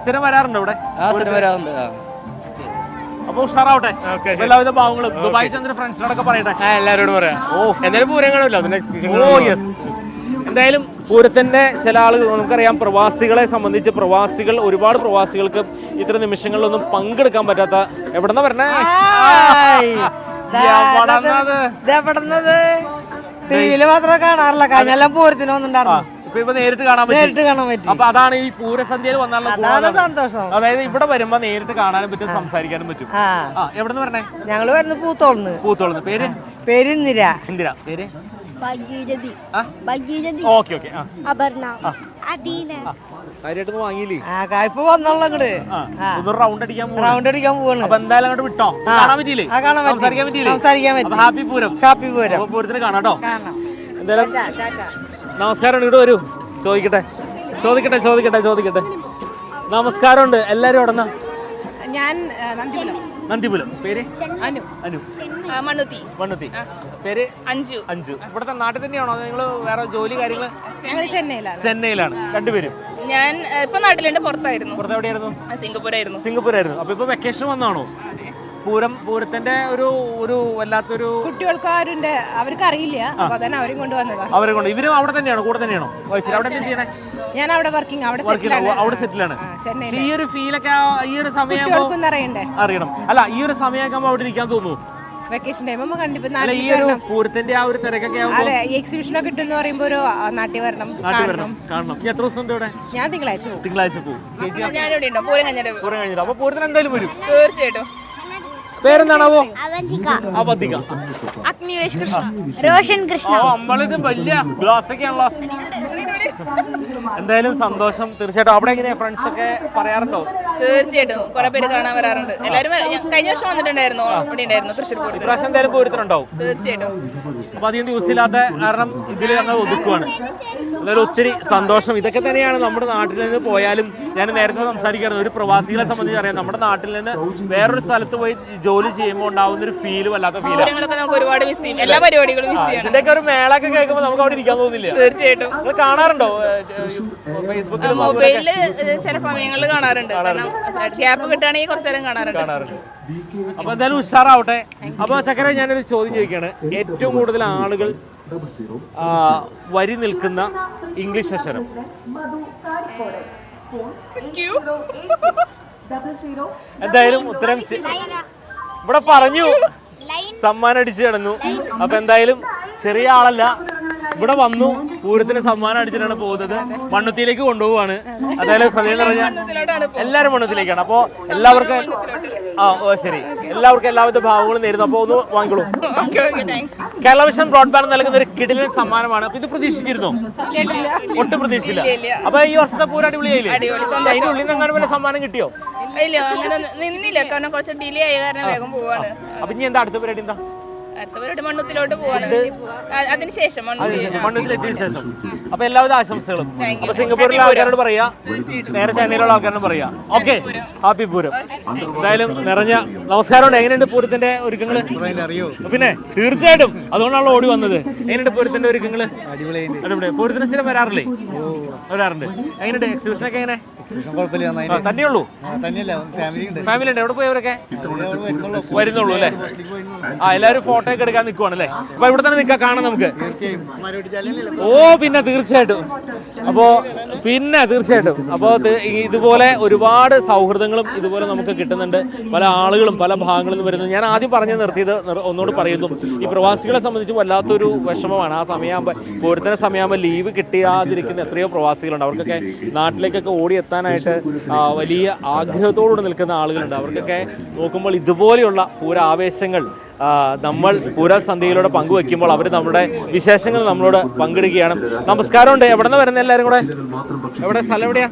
സ്ഥിരം വരാറുണ്ടോ ഇവിടെ? അപ്പൊ ഉഷാറാവട്ടെ. എല്ലാവിധ ഭാവങ്ങളും ദുബായ് ചന്ദ്ര ഫ്രണ്ട്സിനോടൊക്കെ പറയട്ടെ. എല്ലാവരോടും പറയാം. എന്തായാലും പൂരം കാണുമല്ലോ, അതിന്റെ ഓ യെസ്. എന്തായാലും പൂരത്തിന്റെ ചില ആളുകൾ നമുക്കറിയാം, പ്രവാസികളെ സംബന്ധിച്ച് ഒരുപാട് പ്രവാസികൾക്ക് ഇത്തരം നിമിഷങ്ങളിലൊന്നും പങ്കെടുക്കാൻ പറ്റാത്ത. എവിടെന്നാ പറഞ്ഞേ? ടിവിയില് മാത്രമേ കാണാറില്ല, കഴിഞ്ഞെല്ലാം പൂരത്തിന് വന്നിട്ടുണ്ടായിരുന്നു. ഇപ്പൊ നേരിട്ട് കാണാൻ പറ്റും. അപ്പൊ അതാണ് ഈ പൂരസന്ധ്യയിൽ വന്നുള്ള സന്തോഷം. അതായത് ഇവിടെ വരുമ്പോ നേരിട്ട് കാണാനും പറ്റും, സംസാരിക്കാനും പറ്റും. എവിടെ നിന്ന് പറഞ്ഞേ? ഞങ്ങള് വരുന്നത് പൂത്തോളുന്ന്. പേര് ഇന്ദിര. പേര്? ഓക്കെ അപർണ. കാര്യമായിട്ടൊന്നും വാങ്ങിയില്ലേ? ഇപ്പൊ വന്നോളൂ ഇങ്ങട്. റൗണ്ട് അടിക്കാൻ പോവാണ്. അപ്പൊ എന്തായാലും അങ്ങോട്ട് വിട്ടോ. കാണാൻ പറ്റിയില്ലേ? സംസാരിക്കാൻ പറ്റിയില്ലേ? ഹാപ്പി പൂരം. പൂരത്തിന് കാണാട്ടോ. എന്തായാലും നമസ്കാരം. ഇവിടെ വരൂ. ചോദിക്കട്ടെ. നമസ്കാരമുണ്ട്. എല്ലാരും ഉടനെ. ഞാൻ നന്ദിപുരം. പേര്? അനു. മണ്ണുത്തി. പേര്? അഞ്ചു. ഇവിടുത്തെ നാട്ടിൽ തന്നെയാണോ? നിങ്ങൾ വേറെ ജോലി കാര്യങ്ങള്? ഞങ്ങൾ ചെന്നൈയിലാണ് രണ്ടുപേരും. ഞാൻ ഇപ്പൊ നാട്ടിലുണ്ട്, പുറത്തായിരുന്നു. എവിടെയായിരുന്നു? സിംഗപ്പൂരായിരുന്നു. അപ്പൊ ഇപ്പൊ വെക്കേഷൻ വന്നാണോ? പൂരത്തിന്റെ ഒരു വല്ലാത്തൊരു കുട്ടികൾക്ക് അവർക്ക് അറിയില്ല, അപ്പൊ തന്നെ അവരും കൊണ്ടുവന്നതാ. ഇവരും അവിടെ തന്നെയാണോ? കൂടെ തന്നെയാണോ? അവിടെ എന്താ ചെയ്യണേ? ഞാൻ അവിടെ വർക്കിംഗ്, അവിടെ സെറ്റിലാണ്. ഈ ഒരു ഫീലൊക്കെ ഈ ഒരു സമയം അറിയണം. അല്ല, ഈ ഒരു സമയമൊക്കെ അവിടെ ഇരിക്കാൻ തോന്നുന്നു. വെക്കേഷൻ ടൈം ഈ ഒരു പൂരത്തിന്റെ ആ ഒരു തിരക്കൊക്കെ എക്സിബിഷൻ ഒക്കെ കിട്ടുന്ന പറയുമ്പോ ഒരു നാട്ടിൽ വരണം. കാണണം. എത്ര ദിവസം ഉണ്ട് ഇവിടെ? ഞാൻ തിങ്കളാഴ്ച പോകും. പൂരം കഴിഞ്ഞിട്ട്. അപ്പൊ പൂരത്തിന് എന്തായാലും വരും തീർച്ചയായിട്ടും. പേരെന്താണാവോ? അവന്തിക. അഗ്നിവേശ് കൃഷ്ണ. റോഷൻ കൃഷ്ണ. അമ്പലത്തിൽ വലിയ ഗ്ലാസ് ഒക്കെ ആണല്ലോ. എന്തായാലും സന്തോഷം. തീർച്ചയായിട്ടും. അവിടെ എങ്ങനെയാ ഫ്രണ്ട്സ് ഒക്കെ പറയാറുണ്ടോ? തീർച്ചയായിട്ടും കുറെ പേര് കാണാൻ വരാറുണ്ട്. എല്ലാവരും കഴിഞ്ഞ വർഷം വന്നിട്ടുണ്ടായിരുന്നു, ഇവിടെ ഉണ്ടായിരുന്നു തൃശ്ശൂർ. ഇപ്രാവശ്യം എന്തായാലും പൂരത്തിനുണ്ടാവും. തീർച്ചയായിട്ടും. അപ്പൊ അധികം ദിവസമില്ലാത്ത കാരണം ഇതിൽ ഞങ്ങൾ ഒതുക്കുവാണ്. എന്തായാലും ഒത്തിരി സന്തോഷം. ഇതൊക്കെ തന്നെയാണ് നമ്മുടെ നാട്ടിൽ നിന്ന് പോയാലും. ഞാൻ നേരത്തെ സംസാരിക്കാറുണ്ട്, ഒരു പ്രവാസികളെ സംബന്ധിച്ച് അറിയാം, നമ്മുടെ നാട്ടിൽ നിന്ന് വേറൊരു സ്ഥലത്ത് പോയി ജോലി ചെയ്യുമ്പോൾ ഉണ്ടാവുന്ന ഒരു ഫീല് വല്ലാത്ത ഫീലാണ്. ഒരുപാട് മിസ് ചെയ്യും, എല്ലാ പരിപാടികളും മിസ് ചെയ്യും. ഇതിന്റെയൊക്കെ ഒരു മേളൊക്കെ കേൾക്കുമ്പോൾ നമുക്ക് അവിടെ ഇരിക്കാൻ തോന്നില്ല. തീർച്ചയായിട്ടും. നിങ്ങൾ കാണാറുണ്ടോ? ഫേസ്ബുക്കിലും മൊബൈലില് ചില സമയങ്ങളിൽ കാണാറുണ്ട്. ഗ്യാപ്പ് കിട്ടുകയാണെങ്കിൽ കുറച്ചു നേരം കാണാറുണ്ട്. അപ്പൊ എന്തായാലും ഉഷാറാവട്ടെ. അപ്പൊ ചക്കര, ഞാനൊരു ചോദ്യം ചോദിക്കുകയാണ്. ഏറ്റവും കൂടുതൽ ആളുകൾ വരി നിൽക്കുന്ന ഇംഗ്ലീഷ് അക്ഷരം? എന്തായാലും ഉത്തരം ഇവിടെ പറഞ്ഞു. സമ്മാനം അടിച്ചു കിടന്നു. അപ്പൊ എന്തായാലും ചെറിയ ആളല്ല, ഇവിടെ വന്നു പൂരത്തിന് സമ്മാനം അടിച്ചിട്ടാണ് പോകുന്നത്. മണ്ണുത്തിയിലേക്ക് കൊണ്ടുപോവാണ്. അതായത് ഹൃദയം നിറഞ്ഞ എല്ലാവരും മണ്ണുത്തിലേക്കാണ്. അപ്പോൾ എല്ലാവർക്കും ശരി, എല്ലാവർക്കും എല്ലാവിധ ഭാവങ്ങളും നേരുന്നു. അപ്പോൾ ഒന്ന് വാങ്ങിക്കോളൂ. കേരള വിഷൻ ബ്രോഡ്ബാൻഡ് നൽകുന്ന ഒരു കിടിലൻ സമ്മാനമാണ്. അപ്പൊ ഇത് പ്രതീക്ഷിച്ചിരുന്നോ? ഒട്ടും പ്രതീക്ഷിച്ചില്ല. അപ്പൊ ഈ വർഷത്തെ പൂരം അടിപൊളിയായില്ലേ? അതിന്റെ ഉള്ളിൽ നിന്ന് അങ്ങനെ വല്ല സമ്മാനം കിട്ടിയോ? ഇല്ല, അങ്ങനെ നിന്നില്ല, കാരണം കുറച്ച് ഡിലേ ആയ കാരണം വേഗം പോവാണ്. അപ്പൊ ഇനി എന്താ അടുത്ത പരിപാടി? എന്താ അടുത്ത പരിപാടി? മണ്ണുത്തിലോട്ട് പോവാണ്. അതിനുശേഷം മണ്ണുത്തിലെത്തിയ ശേഷം. അപ്പൊ എല്ലാവിധ ആശംസകളും. അപ്പൊ സിംഗപ്പൂരിലെ ആൾക്കാരോട് പറയാ, നേരെ ചെന്നൈയിലുള്ള ആൾക്കാരോട് പറയാ. Okay, happy Pooram. എന്തായാലും നിറഞ്ഞ നമസ്കാരമുണ്ട്. എങ്ങനെയുണ്ട് പൂരത്തിന്റെ ഒരുക്കങ്ങള്? പിന്നെ തീർച്ചയായിട്ടും അതുകൊണ്ടാണല്ലോ ഓടി വന്നത്. എങ്ങനെയുണ്ട് പൂരത്തിന്റെ ഒരുക്കങ്ങള്? അടിപൊളി. പൂരത്തിന് സ്ഥിരം വരാറില്ലേ? വരാറുണ്ട്. എങ്ങനെയുണ്ട് എക്സിബിഷനൊക്കെ? എങ്ങനെ തന്നെയുള്ളൂ? ഫാമിലി ഉണ്ട്. എവിടെ പോയവരൊക്കെ? വരുന്നുള്ളൂ അല്ലേ? എല്ലാവരും ഫോട്ടോ ഒക്കെ എടുക്കാൻ നിൽക്കുവാണ് അല്ലേ? അപ്പൊ ഇവിടെ തന്നെ നിൽക്കാം, കാണാം നമുക്ക്. ഓ പിന്നെ തീർച്ചയായിട്ടും. അപ്പോൾ പിന്നെ തീർച്ചയായിട്ടും അപ്പോൾ ഇതുപോലെ ഒരുപാട് സൗഹൃദങ്ങളും ഇതുപോലെ നമുക്ക് കിട്ടുന്നുണ്ട്. പല ആളുകളും പല ഭാഗങ്ങളിൽ നിന്ന് വരുന്നത്. ഞാൻ ആദ്യം പറഞ്ഞു നിർത്തിയത് ഒന്നുകൂടി പറയുന്നു, ഈ പ്രവാസികളെ സംബന്ധിച്ച് വല്ലാത്തൊരു വിഷമമാണ്. ആ സമയമാകുമ്പോൾ പൂരത്തിന് സമയമാകുമ്പോൾ ലീവ് കിട്ടിയാതിരിക്കുന്ന എത്രയോ പ്രവാസികളുണ്ട്. അവർക്കൊക്കെ നാട്ടിലേക്കൊക്കെ ഓടിയെത്താനായിട്ട് വലിയ ആഗ്രഹത്തോടുകൂടി നിൽക്കുന്ന ആളുകളുണ്ട്. അവർക്കൊക്കെ നോക്കുമ്പോൾ ഇതുപോലെയുള്ള പൂരാവേശങ്ങൾ നമ്മൾ പൂരസന്ധ്യയിലൂടെ പങ്കുവെക്കുമ്പോൾ അവർ നമ്മുടെ വിശേഷങ്ങൾ നമ്മളോട് പങ്കിടുകയാണ്. നമസ്കാരമുണ്ട്. എവിടെ നിന്ന് വരുന്നത് എല്ലാവരും കൂടെ? എവിടെ സ്ഥലം എവിടെയാ?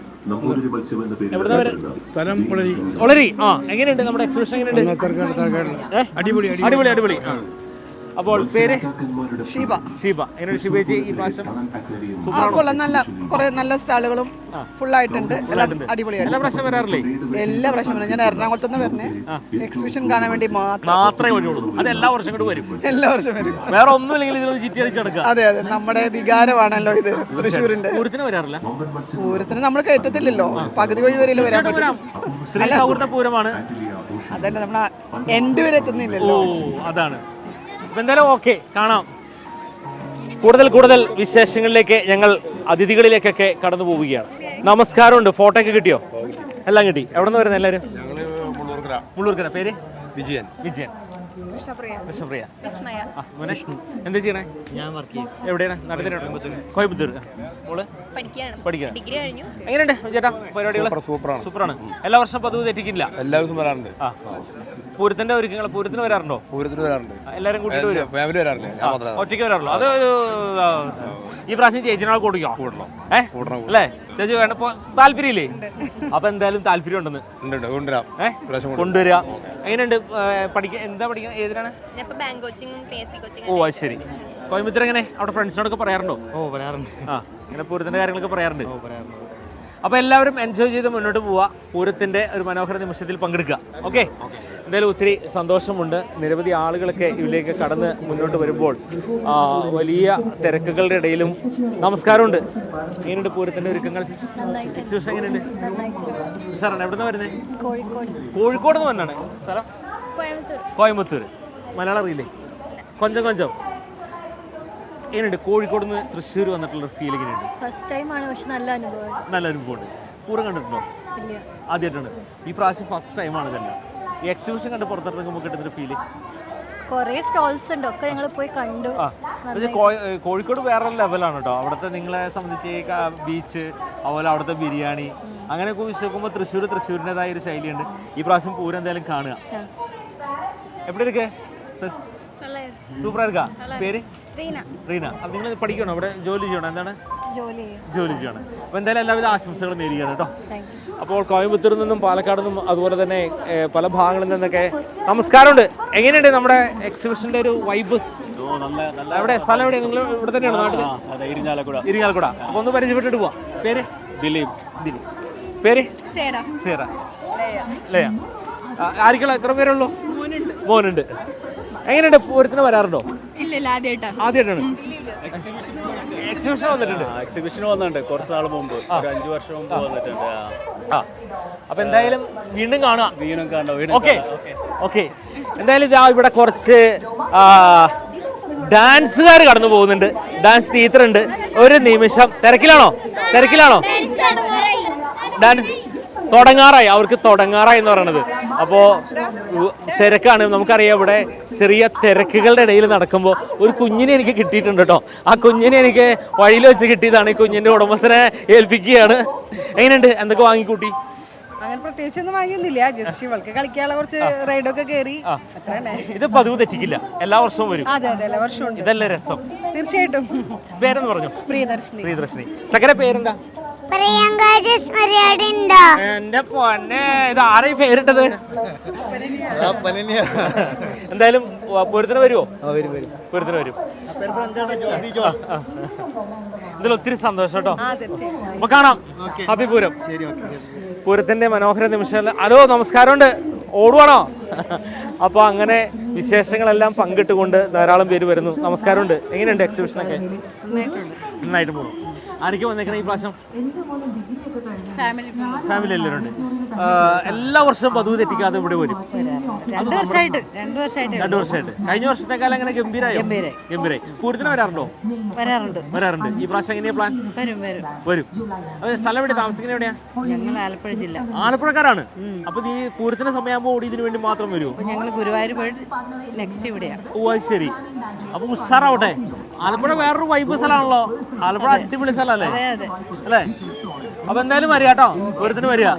ഒളരി. എങ്ങനെയുണ്ട് നമ്മുടെ എക്സിബിഷൻ? എങ്ങനെയുണ്ട്? അടിപൊളി അടിപൊളി. അപ്പോൾ പേര് ഷീബ. എങ്ങനെയുണ്ട് ഷീബ ചേച്ചി ഈ പ്രാവശ്യം? നല്ല സ്റ്റാളുകളും ഫുള്ളായിട്ടുണ്ട്. എല്ലാം അടിപൊളിയായിട്ട്. എല്ലാ പ്രാവശ്യം വരാറില്ലേ? എല്ലാ പ്രാവശ്യം വരും. ഞാൻ എറണാകുളത്ത് നിന്ന് വരുന്നേ എക്സിബിഷൻ കാണാൻ വേണ്ടി മാത്രമേ വരുള്ളൂ. അത് എല്ലാ വർഷം കൂടെ വരും. എല്ലാ വർഷം വരും. വേറെ ഒന്നുമില്ലെങ്കിൽ ഇതിലൊന്ന് ചിറ്റി അടിച്ചെടുക്കുക. അതെ നമ്മുടെ വികാരമാണല്ലോ ഇത്. തൃശ്ശൂരിന്റെ പൂരത്തിന് വരാറില്ല? പൂരത്തിന് നമ്മൾ കയറ്റത്തില്ലല്ലോ, പകുതി വഴി വരെയല്ലേ വരാൻ പറ്റും. ശ്രീ സൗഹൃദ പൂരമാണ്. അതല്ല നമ്മളെ എൻഡ് വരെ എത്തുന്നില്ലല്ലോ. അതാണ്. എന്തായാലും ഓക്കെ, കാണാം. കൂടുതൽ വിശേഷങ്ങളിലേക്ക് ഞങ്ങൾ അതിഥികളിലേക്കൊക്കെ കടന്നു പോവുകയാണ്. നമസ്കാരമുണ്ട്. ഫോട്ടോ ഒക്കെ കിട്ടിയോ? എല്ലാം കിട്ടി. എവിടെ നിന്ന് വരുന്നത് എല്ലാവരും? മുള്ളൂർക്കര. പേര്? വിജയൻ. കൃഷ്ണപ്രിയ. എന്താ ചെയ്യണേ? എവിടെയാണ്? കോയമ്പത്തൂർ. പഠിക്കുകയാണ്. എങ്ങനെയുണ്ട് ചേട്ടാ പരിപാടികൾ? സൂപ്പറാണ്. എല്ലാ വർഷവും പതിവ് തെറ്റിക്കില്ല? എല്ലാ ദിവസവും വരാറുണ്ട്. പൂരത്തിന്റെ ഒരുക്കങ്ങൾ പൂരത്തിന് വരാറുണ്ടോ? പൂരത്തിന് വരാറുണ്ട്. എല്ലാരും കൂട്ടിട്ട് വരും? ഫാമിലി വരാറില്ല, ഒറ്റയ്ക്ക് വരാറുള്ളൂ. അത് ഈ പ്രാവശ്യം ചേച്ചിനാൾ കൂടിക്കോ? അല്ലേ ചേച്ചി? വേണ്ട താല്പര്യമില്ലേ? അപ്പൊ എന്തായാലും താല്പര്യം ഉണ്ടെന്ന് കൊണ്ടുവരിക. എങ്ങനെയുണ്ട് എന്താ പഠിക്കാൻ? ഏതിനാണ്? ഓ അത് ശരി. കോയമ്പത്തൂർ എങ്ങനെ? അവിടെ ഫ്രണ്ട്സിനോടൊക്കെ പറയാറുണ്ടോ? ഇങ്ങനെ പൂരത്തിന്റെ കാര്യങ്ങളൊക്കെ പറയാറുണ്ട്. അപ്പൊ എല്ലാവരും എൻജോയ് ചെയ്ത് മുന്നോട്ട് പോവുക. പൂരത്തിന്റെ ഒരു മനോഹര നിമിഷത്തിൽ പങ്കെടുക്കുക. ഓക്കെ, എന്തായാലും ഒത്തിരി സന്തോഷമുണ്ട്. നിരവധി ആളുകളൊക്കെ ഇതിലേക്ക് കടന്ന് മുന്നോട്ട് വരുമ്പോൾ വലിയ തിരക്കുകളുടെ ഇടയിലും നമസ്കാരമുണ്ട്. എങ്ങനെയുണ്ട് പൂരത്തിന്റെ ഒരുക്കങ്ങൾ? എക്സിബിഷൻ എങ്ങനെയുണ്ട്? ഉഷാറാണ്. എവിടെ നിന്ന് വരുന്നത്? കോഴിക്കോട് നിന്ന് വന്നാണ്. സ്ഥലം? കോയമ്പത്തൂർ. മലയാളം അറിയില്ലേ? കൊഞ്ചം. എങ്ങനെയുണ്ട് കോഴിക്കോട് നിന്ന് തൃശ്ശൂർ വന്നിട്ടുള്ള ഫീൽ? എങ്ങനെയുണ്ട്? ഫസ്റ്റ് ടൈം ആണ്, പക്ഷെ നല്ല അനുഭവമുണ്ട്. പൂരം കണ്ടിട്ടുണ്ടോ? ആദ്യമായിട്ടാണ്. ഈ പ്രാവശ്യം ഫസ്റ്റ് ടൈമാണ് തന്നെ. ഈ എക്സിബിഷൻ കണ്ട് പുറത്തിറങ്ങുമ്പോൾ കിട്ടുന്നൊരു ഫീല്? കുറേ സ്റ്റോൾസ് ഉണ്ട്, ഒക്കെ ഞങ്ങൾ പോയി കണ്ടു. കോഴിക്കോട് വേറെ ലെവലാണ് കേട്ടോ. അവിടുത്തെ നിങ്ങളെ സംബന്ധിച്ച് ബീച്ച്, അതുപോലെ അവിടുത്തെ ബിരിയാണി, അങ്ങനെയൊക്കെ വെച്ച് നോക്കുമ്പോൾ തൃശ്ശൂരിൻ്റെതായ ഒരു ശൈലിയുണ്ട്. ഈ പ്രാവശ്യം പൂരം എന്തായാലും കാണുക. എവിടെ ഇരിക്കേ? സൂപ്പറാ ഇരിക്കാ. പേര്? റീന. അപ്പൊ നിങ്ങൾ പഠിക്കണോ? അവിടെ ജോലി ചെയ്യണോ? എന്താണ് ജോലി ചെയ്യണം? അപ്പൊ എന്തായാലും എല്ലാവിധ ആശംസകളും നേരുകയാണ് കേട്ടോ. അപ്പോൾ കോയമ്പത്തൂരിൽ നിന്നും പാലക്കാട് നിന്നും അതുപോലെ തന്നെ പല ഭാഗങ്ങളിൽ നിന്നൊക്കെ നമസ്കാരമുണ്ട്. എങ്ങനെയുണ്ട് നമ്മുടെ എക്സിബിഷന്റെ ഒരു വൈബ്? എവിടെ സ്ഥലം? എവിടെ? നിങ്ങൾ ഇവിടെ തന്നെയാണോ? നാട്ടിൽ? ഇരിങ്ങാലക്കുട. അപ്പൊ ഒന്ന് പരിചയപ്പെട്ടിട്ട് പോവാം. പേര്? ദിലീപ്. പേര്? സേറ. ലയ. ആർക്കുള്ള എത്ര പേരുള്ളൂ? മോനുണ്ട്. എങ്ങനെയുണ്ട് പൂരത്തിന് വരാറുണ്ടോ? ആദ്യമായിട്ടാണ്. എക്സിബിഷൻ വന്നിട്ടുണ്ട് കുറച്ച് നാൾ മുമ്പ്, 5 വർഷം മുമ്പ് വന്നിട്ടുണ്ട്. അപ്പൊ എന്തായാലും വീണ്ടും കാണുക. ഓക്കെ. എന്തായാലും ഇതാ ഇവിടെ കുറച്ച് ഡാൻസുകാർ കടന്നു പോകുന്നുണ്ട്. ഡാൻസ് ടീച്ചർ ഉണ്ട്. ഒരു നിമിഷം. തിരക്കിലാണോ? ഡാൻസ് തുടങ്ങാറായി. അവർക്ക് തുടങ്ങാറായി എന്ന് പറയണത്. അപ്പോൾ തിരക്കാണ്. നമുക്കറിയാം ഇവിടെ ചെറിയ തിരക്കുകളുടെ ഇടയിൽ നടക്കുമ്പോൾ ഒരു കുഞ്ഞിനെ എനിക്ക് കിട്ടിയിട്ടുണ്ട് കേട്ടോ. ആ കുഞ്ഞിനെ എനിക്ക് വഴിയിൽ വെച്ച് കിട്ടിയതാണ്. ഈ കുഞ്ഞിൻ്റെ ഉടമസ്ഥനെ ഏൽപ്പിക്കുകയാണ്. എങ്ങനെയുണ്ട്? എന്തൊക്കെ വാങ്ങിക്കൂട്ടി? അങ്ങനെ പ്രത്യേകിച്ചൊന്നും വാങ്ങിയൊന്നുമില്ല. ജസ്റ്റ് ഇവൾക്ക് കളിക്കാനുള്ള കുറച്ച് റൈഡൊക്കെ കയറി. ഇത് പതിവ് തെറ്റിക്കില്ല, എല്ലാ വർഷവും വരും. എല്ലാ വർഷവും ഇതല്ലേ രസം? തീർച്ചയായിട്ടും. പേരെന്ന് പറഞ്ഞു? പ്രിയദർശിനി. ചക്കര പേരെന്താ? എന്റെ പൊന്നെ, ഇത് ആരെയും പേരിട്ടത്? എന്തായാലും പൂരത്തിന് വരുമോ? പൂരത്തിന് വരും. ഇതിൽ ഒത്തിരി സന്തോഷം കേട്ടോ. അപ്പൊ കാണാം. ഹാപ്പി പൂരം. പൂരത്തിന്റെ മനോഹര നിമിഷം. ഹലോ, നമസ്കാരമുണ്ട്. ഓടുവാണോ? അപ്പോൾ അങ്ങനെ വിശേഷങ്ങളെല്ലാം പങ്കിട്ടുകൊണ്ട് ധാരാളം പേര് വരുന്നു. നമസ്കാരമുണ്ട്. എങ്ങനെയുണ്ട് എക്സിബിഷനൊക്കെ? നന്നായിട്ട് പോകുന്നു. ആരൊക്കെ വന്നേക്കണേ ഈ പ്രാവശ്യം? ഫാമിലി എല്ലാവരും ഉണ്ട്. എല്ലാ വർഷവും പതിവ് തെറ്റിക്കാതെ ഇവിടെ വരും. 2 വർഷമായിട്ട് 2 വർഷമായിട്ട്. കഴിഞ്ഞ വർഷത്തെക്കാലം അങ്ങനെ ഗംഭീരായി. പൂരത്തിന് വരാറുണ്ടോ? വരാറുണ്ട്. ഈ പ്രാവശ്യം എങ്ങനെയാ പ്ലാൻ? വരും. സ്ഥലം എവിടെ? താമസിക്കുന്നത് എവിടെയാ? ഞങ്ങൾ ആലപ്പുഴ ജില്ല. ആലപ്പുഴക്കാരാണ്. അപ്പൊ നീ പൂരത്തിന്റെ സമയമാകുമ്പോൾ ഓടി ഇതിനു വേണ്ടി മാത്രം വരുമോ? ഞങ്ങൾ ഗുരുവായൂർ പോയിട്ട് നെക്സ്റ്റ് ഇവിടെയാണ്. ഓ അത് ശരി. അപ്പൊ ഉഷാറാവട്ടെ. ആലപ്പുഴ വേറൊരു വൈബ് സ്ഥലമാണല്ലോ. ആലപ്പുഴ അടിപൊളി സ്ഥലമല്ലേ അല്ലേ? അപ്പൊ എന്തായാലും വരിക കേട്ടോ, പൂരത്തിന് വരിക.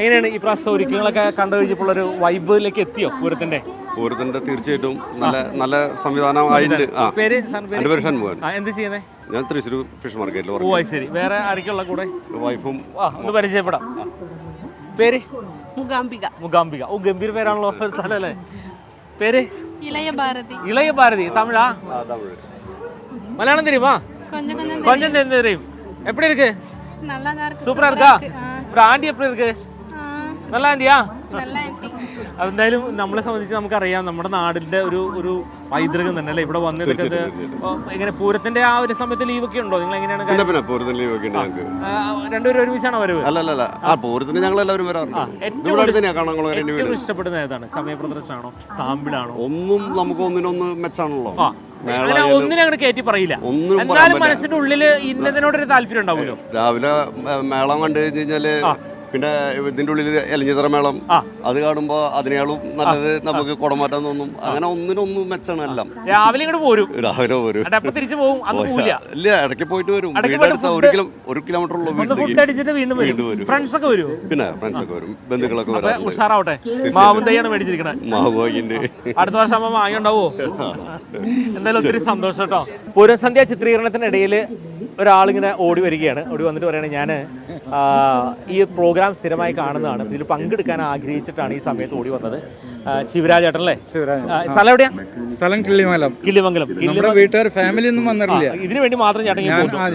എങ്ങനെയാണ് ഈ പ്രാവശ്യം ഒരുക്കങ്ങളൊക്കെ കണ്ടു കഴിഞ്ഞപ്പോൾ ഒരു വൈബിലേക്ക് എത്തിയോ പൂരത്തിന്റെ? തീർച്ചയായിട്ടും നല്ല സംവിധാനമായിട്ടുണ്ട്. പേര്? എന്ത് ചെയ്യുന്നേ? ഞാൻ തൃശ്ശൂർ ഫിഷ് മാർക്കറ്റിൽ. ഓ ശരി. വേറെ ആരൊക്കെയുള്ള കൂടെ? വൈഫും. ഒന്ന് പരിചയപ്പെടാം. പേര്? മുഗാംബിക. മുഗാംബിക. ഓ ഗംഭീര പേരാണല്ലോ. ഒരു സ്ഥലം അല്ലേ? പേര്? ഇളയ ഭാരതി. തമിഴാ? മലയാളം தெரியுமா? கொஞ்சம் தெரியும். எப்படி இருக்கு? சூப்பரா இருக்கா? ஆண்டி எப்படி இருக்கு? നല്ല ആൻറ്റിയാ? എന്തായാലും നമ്മളെ സംബന്ധിച്ച് നമുക്കറിയാം നമ്മുടെ നാടിന്റെ ഒരു പൈതൃകം തന്നെ അല്ലേ ഇവിടെ വന്നിരിക്കുന്നത്. എങ്ങനെ പൂരത്തിന്റെ ആ ഒരു സമയത്ത് ലീവ് ഒക്കെ ഉണ്ടോ? നിങ്ങൾ എങ്ങനെയാണ്? രണ്ടുപേരും ഒരുമിച്ചാണോ വരവ്? ഏറ്റവും ഇഷ്ടപ്പെടുന്ന ഏതാണ്? ചമയ പ്രദർശനമാണോ സാമ്പിളാണോ? ഒന്നും നമുക്ക് ഒന്നിനൊന്ന് മെച്ചാണല്ലോ. ഒന്നിനെ അങ്ങോട്ട് കയറ്റി പറയില്ല. എന്നാലും മനസ്സിന്റെ ഉള്ളില് ഇന്നതിനോടൊരു താല്പര്യം ഉണ്ടാവുമല്ലോ. രാവിലെ മേളം കണ്ടു കഴിഞ്ഞാല് പിന്നെ ഇതിന്റെ ഉള്ളിൽ എലഞ്ഞിതറ മേളം അത് കാണുമ്പോ അതിനേളും നല്ലത് നമുക്ക് കുടമാറ്റാൻ തോന്നും. അങ്ങനെ ഒന്നിനൊന്നും മെച്ചാണ് എല്ലാം. രാവിലെ ഇങ്ങോട്ട് പോരും. തിരിച്ചു പോകും. ഇല്ല, ഇടയ്ക്ക് പോയിട്ട് വരും. 1 കിലോമീറ്റർ ഉള്ളൂ. വീണ്ടും വരും. ഫ്രണ്ട്സ് ഒക്കെ വരും. പിന്നെ ഫ്രണ്ട്സ് ഒക്കെ വരും, ബന്ധുക്കളൊക്കെ വരും. ഉഷാറാവട്ടെ. മാവും തൈയാണ് മേടിച്ചിരിക്കണേ. മാവ് വാങ്ങിണ്ട്. അടുത്ത വർഷം ആകുമ്പോൾ വാങ്ങിണ്ടാവോ? എന്തായാലും ഒത്തിരി സന്തോഷം കേട്ടോ. പൂരസന്ധ്യ ചിത്രീകരണത്തിനിടയിൽ ഒരാളിങ്ങനെ ഓടി വരികയാണ്. ഓടി വന്നിട്ട് പറയുകയാണ്, ഞാൻ ഈ പ്രോഗ്രാം സ്ഥിരമായി കാണുന്നതാണ്, ഇതിൽ പങ്കെടുക്കാൻ ആഗ്രഹിച്ചിട്ടാണ് ഈ സമയത്ത് ഓടി വന്നത്. ശിവരാജ് ചേട്ടൻ അല്ലേ? സ്ഥലം എവിടെയാ? സ്ഥലം കിള്ളിമംഗലം. നമ്മുടെ വീട്ടുകാർ ഫാമിലി ഒന്നും വന്നിട്ടില്ല. ഇതിനു വേണ്ടി മാത്രം ചേട്ടൻ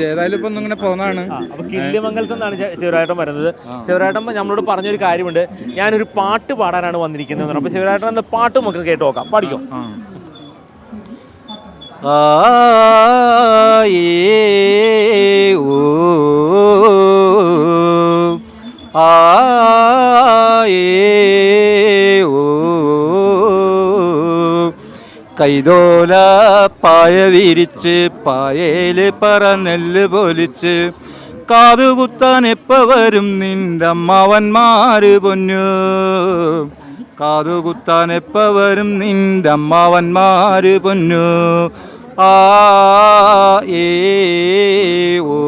ഏതായാലും ഇപ്പൊ ഇങ്ങനെ പോകുന്നതാണ്. അപ്പൊ കിള്ളിമംഗലത്ത് നിന്നാണ് ശിവരാജേട്ടൻ വരുന്നത്. ശിവരാജേട്ടൻ നമ്മളോട് പറഞ്ഞൊരു കാര്യമുണ്ട്, ഞാനൊരു പാട്ട് പാടാനാണ് വന്നിരിക്കുന്നത്. അപ്പൊ ശിവരാജേട്ടൻ എന്ന പാട്ട് നമുക്ക് കേട്ട് നോക്കാം. പാടിക്കോ. കൈതോല പായ വിരിച്ച് പായയില് പറന്നെല്ല് പൊലിച്ച് കാതുകുത്താൻ എപ്പ വരും നിന്റെ അമ്മാവന്മാര് പൊന്നു. കാതുകുത്താൻ എപ്പ വരും നിന്റെ അമ്മാവന്മാര് പൊന്നു. ആ ഏ ഓ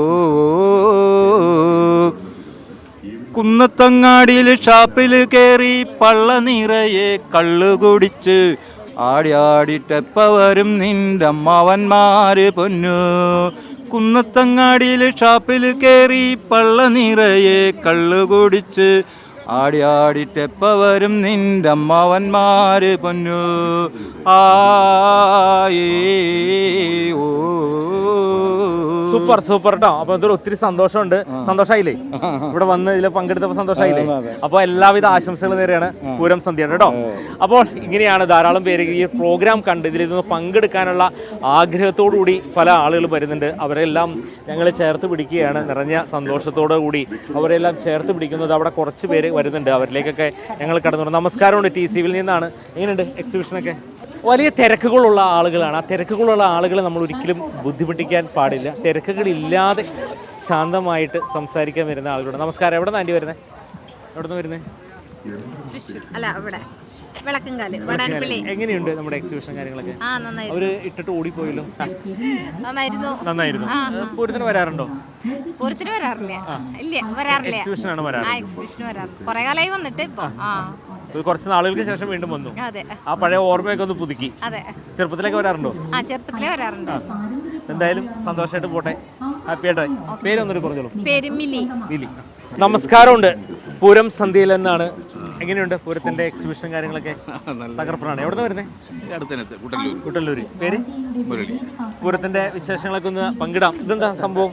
കുന്നത്തങ്ങാടിയിൽ ഷാപ്പിൽ കയറി പള്ള നിറയെ കള്ളു കുടിച്ച് ആടി ആടിട്ടെപ്പ വരും നിന്റെ അമ്മാവന്മാര് പൊന്നു. കുന്നത്തങ്ങാടിയിൽ ഷാപ്പിൽ കയറി പള്ള നിറയെ കള്ളു കുടിച്ച് ആടി ആടിട്ടെപ്പ വരും നിന്റെ അമ്മാവന്മാര് പൊന്നു. ആ ഓ സൂപ്പർ സൂപ്പർ കേട്ടോ. അപ്പൊ ഇതിൽ ഒത്തിരി സന്തോഷമുണ്ട്. സന്തോഷമായില്ലേ ഇവിടെ വന്ന് ഇതിൽ പങ്കെടുത്തപ്പോൾ? സന്തോഷമായില്ലേ? അപ്പൊ എല്ലാവിധ ആശംസകൾ നേരെയാണ് പൂരം സന്ധ്യയാണ് കേട്ടോ. അപ്പോൾ ഇങ്ങനെയാണ് ധാരാളം പേര് ഈ പ്രോഗ്രാം കണ്ട് ഇതിലിരുന്ന് പങ്കെടുക്കാനുള്ള ആഗ്രഹത്തോടുകൂടി പല ആളുകൾ വരുന്നുണ്ട്. അവരെല്ലാം ഞങ്ങൾ ചേർത്ത് പിടിക്കുകയാണ്. നിറഞ്ഞ സന്തോഷത്തോടു കൂടി അവരെല്ലാം ചേർത്ത് പിടിക്കുന്നത്. അവിടെ കുറച്ച് പേര് വരുന്നുണ്ട്, അവരിലേക്കൊക്കെ ഞങ്ങൾ കടന്നു. നമസ്കാരമുണ്ട്, TCVയിൽ നിന്നാണ്. എങ്ങനെയുണ്ട് എക്സിബിഷനൊക്കെ? വലിയ തിരക്കുകളുള്ള ആളുകളാണ്. ആ തിരക്കുകളുള്ള ആളുകളെ നമ്മൾ ഒരിക്കലും ബുദ്ധിമുട്ടിക്കാൻ പാടില്ല. തിരക്കുകളില്ലാതെ ശാന്തമായിട്ട് സംസാരിക്കാൻ വരുന്ന ആളുകളുണ്ട്. നമസ്കാരം. എവിടെ നിന്ന് ആൻറ്റി വരുന്നത്? എവിടെ നിന്ന് വരുന്നത്? എങ്ങനെയുണ്ട് നമ്മുടെ എക്സിബിഷൻ കാര്യങ്ങളൊക്കെ? അവര് ഇട്ടിട്ട് ഓടിപ്പോയല്ലോ. നന്നായിരുന്നു. പൂരത്തിന് വരാറുണ്ടോ? പൂരത്തിന് വരാറില്ല. എക്സിബിഷനാണ് വന്നിട്ട് കുറച്ച് നാളുകൾക്ക് ശേഷം വീണ്ടും വന്നു. ആ പഴയ ഓർമ്മയൊക്കെ ഒന്ന് പുതുക്കി. ചെറുപ്പത്തിലേക്ക് വരാറുണ്ടോ? ചെറുപ്പത്തിലേ വരാറുണ്ട്. എന്തായാലും സന്തോഷമായിട്ട് പോട്ടെ. ഹാപ്പി ആയിട്ട്. പേരൊന്നൊരു പറഞ്ഞോളൂ. പേര് മിലി. നമസ്കാരമുണ്ട്. പൂരം സന്ധ്യയിൽ എന്നാണ് എങ്ങനെയുണ്ട് പൂരത്തിന്റെ എക്സിബിഷൻ കാര്യങ്ങളൊക്കെ? തകർപ്പനാണ്. എവിടെ നിന്ന് വരുന്നത്? കുട്ടല്ലൂര്. പേര്? പൂരത്തിന്റെ വിശേഷങ്ങളൊക്കെ ഒന്ന് പങ്കിടാം. ഇതെന്താ സംഭവം?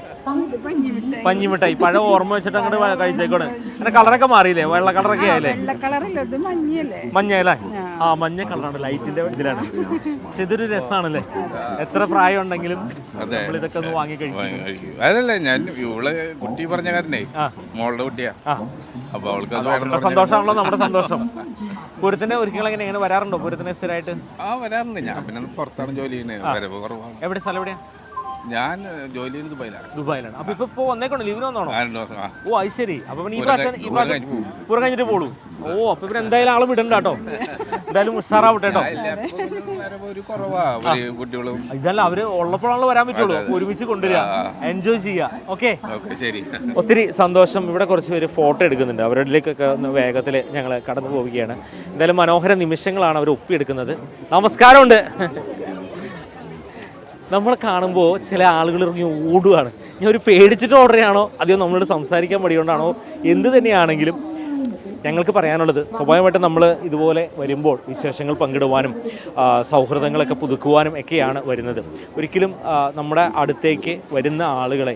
പഞ്ഞിമിഠായി. പഴം ഓർമ്മ വെച്ചിട്ട് അങ്ങോട്ട് കഴിച്ചേക്കോണ്. അതിന്റെ കളറൊക്കെ മാറിയില്ലേ? വെള്ള കളറൊക്കെ ആയില്ലേ? മഞ്ഞല്ലേ? ആ, മഞ്ഞ കളറാണ്, ലൈറ്റിന്റെ ഇതിലാണ്. പക്ഷെ ഇതൊരു രസമാണല്ലേ? എത്ര പ്രായം ഉണ്ടെങ്കിലും ഇതൊക്കെ ഒന്ന് വാങ്ങി കഴിക്കും. അതല്ല, ഞാൻ ഇവള് കുട്ടി പറഞ്ഞ കാരനെ മോളുടെ കുട്ടിയാ. അപ്പൊ അവൾക്ക് സന്തോഷമാണല്ലോ നമ്മുടെ സന്തോഷം. പൂരത്തിന്റെ ഒരുക്കങ്ങൾ എങ്ങനെ വരാറുണ്ടോ? പൂരത്തിന് സ്ഥിരമായിട്ട് വരാറുണ്ട്. ഞാൻ പിന്നെ പുറത്താണ് ജോലി ചെയ്യുന്നത്. വരവ് കുറവാണ്. എവിടെ സ്ഥലം? എവിടെയാ? ഞാൻ ജോലി ചെയ്യുന്നത് ദുബായിലാണ്. അപ്പൊ ഇപ്പൊ വന്നേക്കണോ? ലീവിന് വന്നോണോ? 2 ദിവസം. ഓ, അത് ശരി. അപ്പൊ ഈ പ്രാവശ്യം പൂരം കഴിഞ്ഞിട്ട് പോളൂ. ഓ, അപ്പൊ ഇവര് എന്തായാലും ആള് വിടണ്ട കേട്ടോ. എന്തായാലും ഉഷാറാവട്ടെ കേട്ടോ. ഇതല്ല, അവര് ഉള്ളപ്പോഴാണല്ലോ വരാൻ പറ്റുള്ളൂ. ഒരുമിച്ച് കൊണ്ടുവരിക, എൻജോയ് ചെയ്യുക. ഓക്കെ, ഒത്തിരി സന്തോഷം. ഇവിടെ കുറച്ച് പേര് ഫോട്ടോ എടുക്കുന്നുണ്ട്. അവരിലേക്കൊക്കെ ഒന്ന് വേഗത്തിൽ ഞങ്ങൾ കടന്നു പോവുകയാണ്. എന്തായാലും മനോഹര നിമിഷങ്ങളാണ് അവർ ഒപ്പിയെടുക്കുന്നത്. നമസ്കാരമുണ്ട്. നമ്മളെ കാണുമ്പോൾ ചില ആളുകൾ ഇറങ്ങി ഓടുകയാണ്. ഞാൻ ഒരു പേടിച്ചിട്ട് ഓർഡർ ചെയ്യാണോ അതെയോ നമ്മളോട് സംസാരിക്കാൻ മടികൊണ്ടാണോ എന്ത് തന്നെയാണെങ്കിലും ഞങ്ങൾക്ക് പറയാനുള്ളത്, സ്വാഭാവികമായിട്ടും നമ്മൾ ഇതുപോലെ വരുമ്പോൾ വിശേഷങ്ങൾ പങ്കിടുവാനും സൗഹൃദങ്ങളൊക്കെ പുതുക്കുവാനും ഒക്കെയാണ് വരുന്നത്. ഒരിക്കലും നമ്മുടെ അടുത്തേക്ക് വരുന്ന ആളുകളെ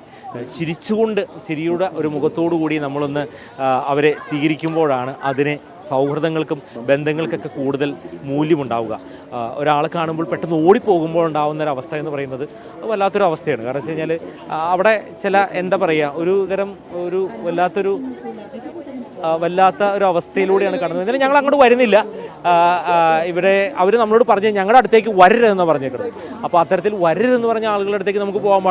ചിരിച്ചുകൊണ്ട്, ചിരിയുടെ ഒരു മുഖത്തോടു കൂടി നമ്മളൊന്ന് അവരെ സ്വീകരിക്കുമ്പോഴാണ് അതിന് സൗഹൃദങ്ങൾക്കും ബന്ധങ്ങൾക്കൊക്കെ കൂടുതൽ മൂല്യമുണ്ടാവുക. ഒരാളെ കാണുമ്പോൾ പെട്ടെന്ന് ഓടിപ്പോകുമ്പോൾ ഉണ്ടാകുന്ന ഒരു അവസ്ഥ എന്ന് പറയുന്നത് വല്ലാത്തൊരു അവസ്ഥയാണ്. കാരണം വെച്ച് കഴിഞ്ഞാൽ അവിടെ ചില എന്താ പറയുക, ഒരു തരം ഒരു വല്ലാത്ത ഒരു അവസ്ഥയിലൂടെയാണ് കടന്നത്. എന്നാലും ഞങ്ങൾ അങ്ങോട്ട് വരുന്നില്ല. ഇവിടെ അവർ നമ്മളോട് പറഞ്ഞ് ഞങ്ങളുടെ അടുത്തേക്ക് വരരുതെന്ന് പറഞ്ഞേക്കുന്നത്. അപ്പോൾ അത്തരത്തിൽ വരരുതെന്ന് പറഞ്ഞ ആളുകളുടെ അടുത്തേക്ക് നമുക്ക് പോകാൻ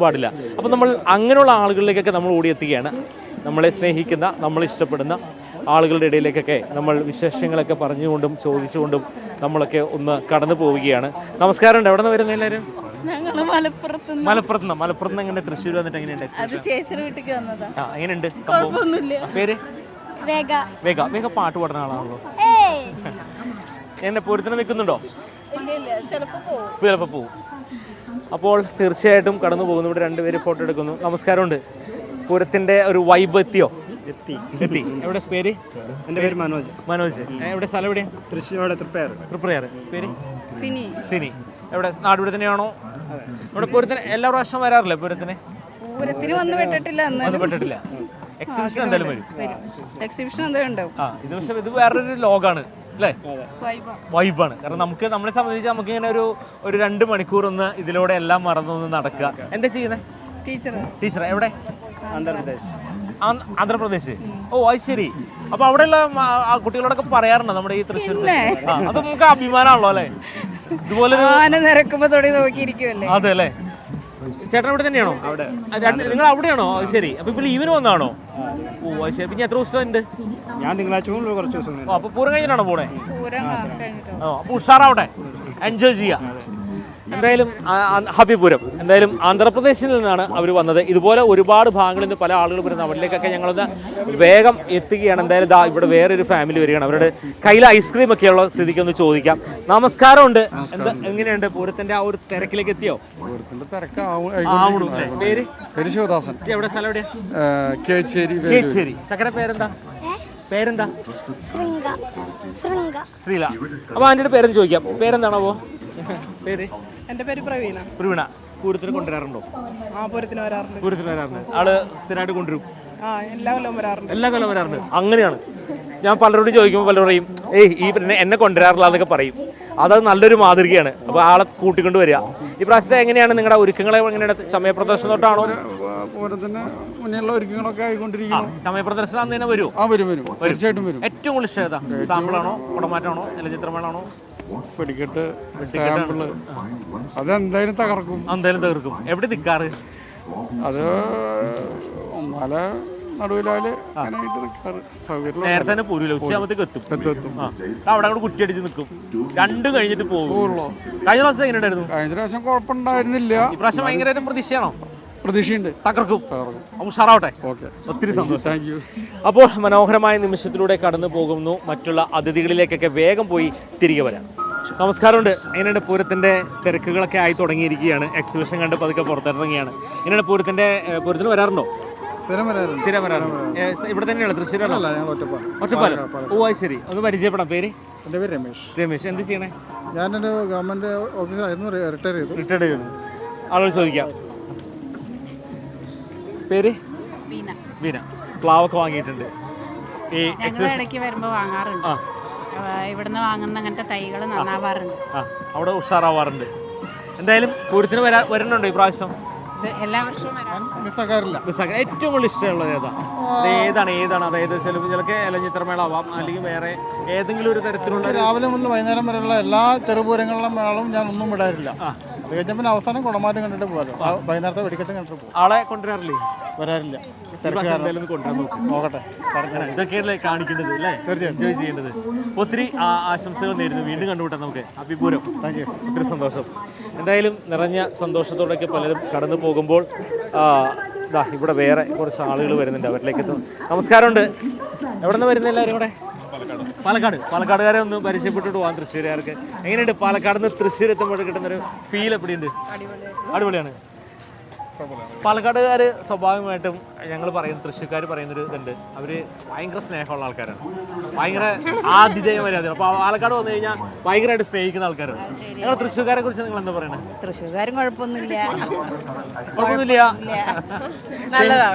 പാടില്ല. അപ്പോൾ നമ്മൾ അങ്ങനെയുള്ള ആളുകളിലേക്കൊക്കെ നമ്മൾ ഓടിയെത്തുകയാണ്. നമ്മളെ സ്നേഹിക്കുന്ന, നമ്മൾ ഇഷ്ടപ്പെടുന്ന ആളുകളുടെ ഇടയിലേക്കൊക്കെ നമ്മൾ വിശേഷങ്ങളൊക്കെ പറഞ്ഞുകൊണ്ടും ചോദിച്ചുകൊണ്ടും നമ്മളൊക്കെ ഒന്ന് കടന്നു പോവുകയാണ്. നമസ്കാരമുണ്ട്. എവിടെ നിന്ന് വരുന്നത് എല്ലാവരും? മലപ്പുറത്ത് എങ്ങനെ? തൃശ്ശൂർ വന്നിട്ട് എങ്ങനെയുണ്ട്? എങ്ങനെയുണ്ട് സംഭവം? പേര്? വേഗ. പാട്ട് പാടുന്ന ആളാണല്ലോ. എന്നെ പൂരത്തിന് നിൽക്കുന്നുണ്ടോ? ചിലപ്പോൾ പോവും. അപ്പോൾ തീർച്ചയായിട്ടും കടന്നു പോകുന്നു. ഇവിടെ 2 പേര് ഫോട്ടോ എടുക്കുന്നു. നമസ്കാരമുണ്ട്. പൂരത്തിന്റെ ഒരു വൈബ് എത്തി. എവിടെ പേര്? എൻ്റെ പേര് മനോജ്. എവിടെ സ്ഥലം? എവിടെയാ? തൃശ്ശൂർ തൃപ്രയാർ. പേര്? സിനി. എവിടെ? നാട് ഇവിടെ തന്നെയാണോ? ഇവിടെ പൂരത്തിന് എല്ലാ പ്രാവശ്യം വരാറില്ലേ? പൂരത്തിന് വന്ന് പെട്ടിട്ടില്ല. എക്സിബിഷൻ എന്തായാലും വരും. ഇത് പക്ഷേ ഇത് വേറൊരു ലോകാണ് അല്ലേ? വൈബാണ്. കാരണം നമ്മളെ സംബന്ധിച്ച് നമുക്ക് ഇങ്ങനെ ഒരു 2 മണിക്കൂർ ഒന്ന് ഇതിലൂടെ എല്ലാം മറന്നൊന്ന് നടക്കുക. എന്താ ചെയ്യുന്നത്? ടീച്ചർ. എവിടെ? ആന്ധ്രാപ്രദേശ്. ഓ, അത് ശരി. അപ്പൊ അവിടെയുള്ള കുട്ടികളോടൊക്കെ പറയാറുണ്ടോ നമ്മുടെ ഈ തൃശ്ശൂർ? അത് നമുക്ക് അഭിമാനമാണല്ലോ അല്ലേ? ഇതുപോലെ അതെ അല്ലേ? ചേട്ടൻ ഇവിടെ തന്നെയാണോ? നിങ്ങൾ അവിടെയാണോ? അത് ശരി. അപ്പൊ ഇപ്പൊ ലീവിന് വന്നാണോ? ഓ, അത് ശരി. പിന്നെ എത്ര ദിവസമുണ്ട്? ഞാൻ തിങ്കളാഴ്ച കുറച്ച് ദിവസം. അപ്പൊ പൂരം കഴിഞ്ഞിട്ടാണോ പോണേ? അപ്പൊ ഉഷാറാവട്ടെ, എൻജോയ് ചെയ്യാം. എന്തായാലും ഹാപ്പി പൂരം. എന്തായാലും ആന്ധ്രാപ്രദേശിൽ നിന്നാണ് അവർ വന്നത്. ഇതുപോലെ ഒരുപാട് ഭാഗങ്ങളിൽ നിന്ന് പല ആളുകൾ വരുന്നത്. അവരിലേക്കൊക്കെ ഞങ്ങളൊന്ന് വേഗം എത്തുകയാണ്. എന്തായാലും ഇവിടെ വേറൊരു ഫാമിലി വരികയാണ്. അവരുടെ കയ്യിൽ ഐസ്ക്രീം ഒക്കെയുള്ള സ്ഥിതിക്ക് ഒന്ന് ചോദിക്കാം. നമസ്കാരമുണ്ട്. എങ്ങനെയുണ്ട് പൂരത്തിന്റെ ആ ഒരു തിരക്കിലേക്ക് എത്തിയോ? പേര്? ശിവദാസൻ. എവിടെ സ്ഥലം? എവിടെയാ? കേച്ചേരി. ചക്കര പേരെന്താ? ശ്രീല. അപ്പൊ അതിന്റെ പേരെന്ന് ചോദിക്കാം. പേരെന്താണോ? പേര്? എന്റെ പേര് പ്രവീണ. പൂരത്തിന് കൊണ്ടുവരാറുണ്ടോ? പൂരത്തിന് വരാറുണ്ട്. ആള് സ്ഥിരമായിട്ട് കൊണ്ടുവരും? എല്ലാ കൊല്ലം വരാറുണ്ട്. അങ്ങനെയാണ്. ഞാൻ പലരോടും ചോദിക്കുമ്പോൾ പലരും പറയും, ഈ എന്നെ കൊണ്ടുവരാറില്ല എന്നൊക്കെ പറയും. അത് നല്ലൊരു മാതൃകയാണ്. അപ്പോൾ ആളെ കൂട്ടിക്കൊണ്ട് വരിക. ഈ പ്രാവശ്യത്തെ എങ്ങനെയാണ് നിങ്ങളുടെ ഒരുക്കങ്ങളെ? എങ്ങനെയാണ്? സമയപ്രദർശനം തൊട്ടാണോ? സമയപ്രദർശനം അന്ന് തന്നെ വരുമോ? തീർച്ചയായിട്ടും വരും. ഏറ്റവും കൂടുതൽ ഇഷ്ടം ഏതാ? സാമ്പിളാണോ, കുടമാറ്റമാണോ, ചലച്ചിത്രമേളാണോ? അതെന്തായാലും തകർക്കും. എവിടെ നിൽക്കാറ്? അത് നടുവിലാല് നേരത്തെ തന്നെ പോരൂല. ഉച്ചയാകുമ്പോഴത്തേക്ക് എത്തും. അവിടെ അങ്ങോട്ട് കുറ്റിയടിച്ച് നിൽക്കും. 2 കഴിഞ്ഞിട്ട് പോകുള്ളൂ. കഴിഞ്ഞ പ്രാവശ്യം എങ്ങനെയുണ്ടായിരുന്നു? കഴിഞ്ഞ പ്രാവശ്യം കുഴപ്പമുണ്ടായിരുന്നില്ല. ഈ പ്രാവശ്യം ഭയങ്കരമായിട്ട് പ്രതീക്ഷയാണോ? പ്രതീക്ഷയുണ്ട്. തകർക്കും. ഉഷാറാവട്ടെ. ഒത്തിരി സന്തോഷം. Thank you. അപ്പോൾ മനോഹരമായ നിമിഷത്തിലൂടെ കടന്നു പോകുന്നു. മറ്റുള്ള അതിഥികളിലേക്കൊക്കെ വേഗം പോയി തിരികെ വരാം. നമസ്കാരമുണ്ട്. എങ്ങനെയുണ്ട് പൂരത്തിന്റെ തിരക്കുകളൊക്കെ ആയി തുടങ്ങിയിരിക്കുകയാണ്. എക്സിബിഷൻ കണ്ട് പതുക്കെ പുറത്തിറങ്ങിയാണ്. എങ്ങനെയാണ് പൂരത്തിന് വരാറുണ്ടോ? സ്ഥിരം വരാറുണ്ട്. ഇവിടെ തന്നെയാണ്, തൃശ്ശൂരാണോ? ഒറ്റപ്പാലം. ഓ ശരി. ഒന്ന് പരിചയപ്പെടാം. പേര്? എൻ്റെ പേര് രമേശ്. രമേശ്. എന്ത് ചെയ്യണേ? ഞാനൊരു ഗവൺമെന്റ് ഓഫീസായിരുന്നു, റിട്ടയർ ചെയ്തു. ആളുകൾ ചോദിക്കാം. പേര്? വീന. പ്ലാവൊക്കെ വാങ്ങിയിട്ടുണ്ട്. ഈ ഇടയ്ക്ക് വരുമ്പോൾ വാങ്ങാറുണ്ട്. ഇവിടുന്ന് വാങ്ങുന്ന അങ്ങനത്തെ തൈകൾ നന്നാവാറുണ്ട്. അവിടെ ഉഷാറാവാറുണ്ട്. എന്തായാലും പൂരത്തിന് വരുന്നുണ്ടോ ഈ പ്രാവശ്യം? എല്ലാ വർഷവും മിസ്സാക്കാറില്ല. ഏറ്റവും കൂടുതൽ ഇഷ്ടമുള്ളത് ഏതാണ്? അതായത് ചിലക്ക് ഇലഞ്ഞിത്തറമേള ആവാം, അല്ലെങ്കിൽ വേറെ ഏതെങ്കിലും ഒരു തരത്തിലുള്ള. രാവിലെ മുതൽ വൈകുന്നേരം വരെയുള്ള എല്ലാ ചെറുപൂരങ്ങളിലും മേളവും ഞാൻ ഒന്നും വിടാറില്ല. അത് കഴിഞ്ഞാൽ പിന്നെ അവസാനം കുടമാറ്റം കണ്ടിട്ട് പോകാലോ. വൈകുന്നേരത്തെ വെടിക്കെട്ടും കണ്ടിട്ട് പോകും. ആളെ കൊണ്ടുവരാറില്ലേ? വരാറില്ല. നോക്കട്ടെ. ഇതൊക്കെയല്ലേ കാണിക്കേണ്ടത് അല്ലേ? എൻജോയ് ചെയ്യേണ്ടത്. ഒത്തിരി ആശംസകൾ നേരുന്നു. വീണ്ടും കണ്ടുപിട്ടാം നമുക്ക്. ഹാപ്പി പൂരം. ഒത്തിരി സന്തോഷം. എന്തായാലും നിറഞ്ഞ സന്തോഷത്തോടെയൊക്കെ പലരും കടന്നു പോകുമ്പോൾ ഇവിടെ വേറെ കുറച്ച് ആളുകൾ വരുന്നുണ്ട്. അവരിലേക്ക് എത്തും. നമസ്കാരമുണ്ട്. എവിടെ നിന്ന് വരുന്ന എല്ലാവരും കൂടെ? പാലക്കാടുകാരെ ഒന്ന് പരിചയപ്പെട്ടിട്ട് പോകാം. തൃശ്ശൂരുകാർക്ക് എങ്ങനെയുണ്ട് പാലക്കാട് നിന്ന് തൃശ്ശൂർ എത്തുമ്പോൾ കിട്ടുന്നൊരു ഫീൽ എപ്പിടിയുണ്ട്? അടിപൊളിയാണ്. പാലക്കാടുകാർ സ്വാഭാവികമായിട്ടും ഞങ്ങൾ പറയുന്ന തൃശ്ശൂർക്കാർ പറയുന്നൊരു ഇതുണ്ട്. അവർ ഭയങ്കര സ്നേഹമുള്ള ആൾക്കാരാണ്, ഭയങ്കര ആതിഥേയ മര്യാദയാണ്. അപ്പോൾ പാലക്കാട് വന്നു കഴിഞ്ഞാൽ ഭയങ്കരമായിട്ട് സ്നേഹിക്കുന്ന ആൾക്കാരാണ്. ഞങ്ങൾ തൃശ്ശൂർക്കാരെ കുറിച്ച് നിങ്ങൾ എന്താ പറയുന്നത്? തൃശ്ശൂർക്കാരും കുഴപ്പമൊന്നുമില്ല. നല്ലത്.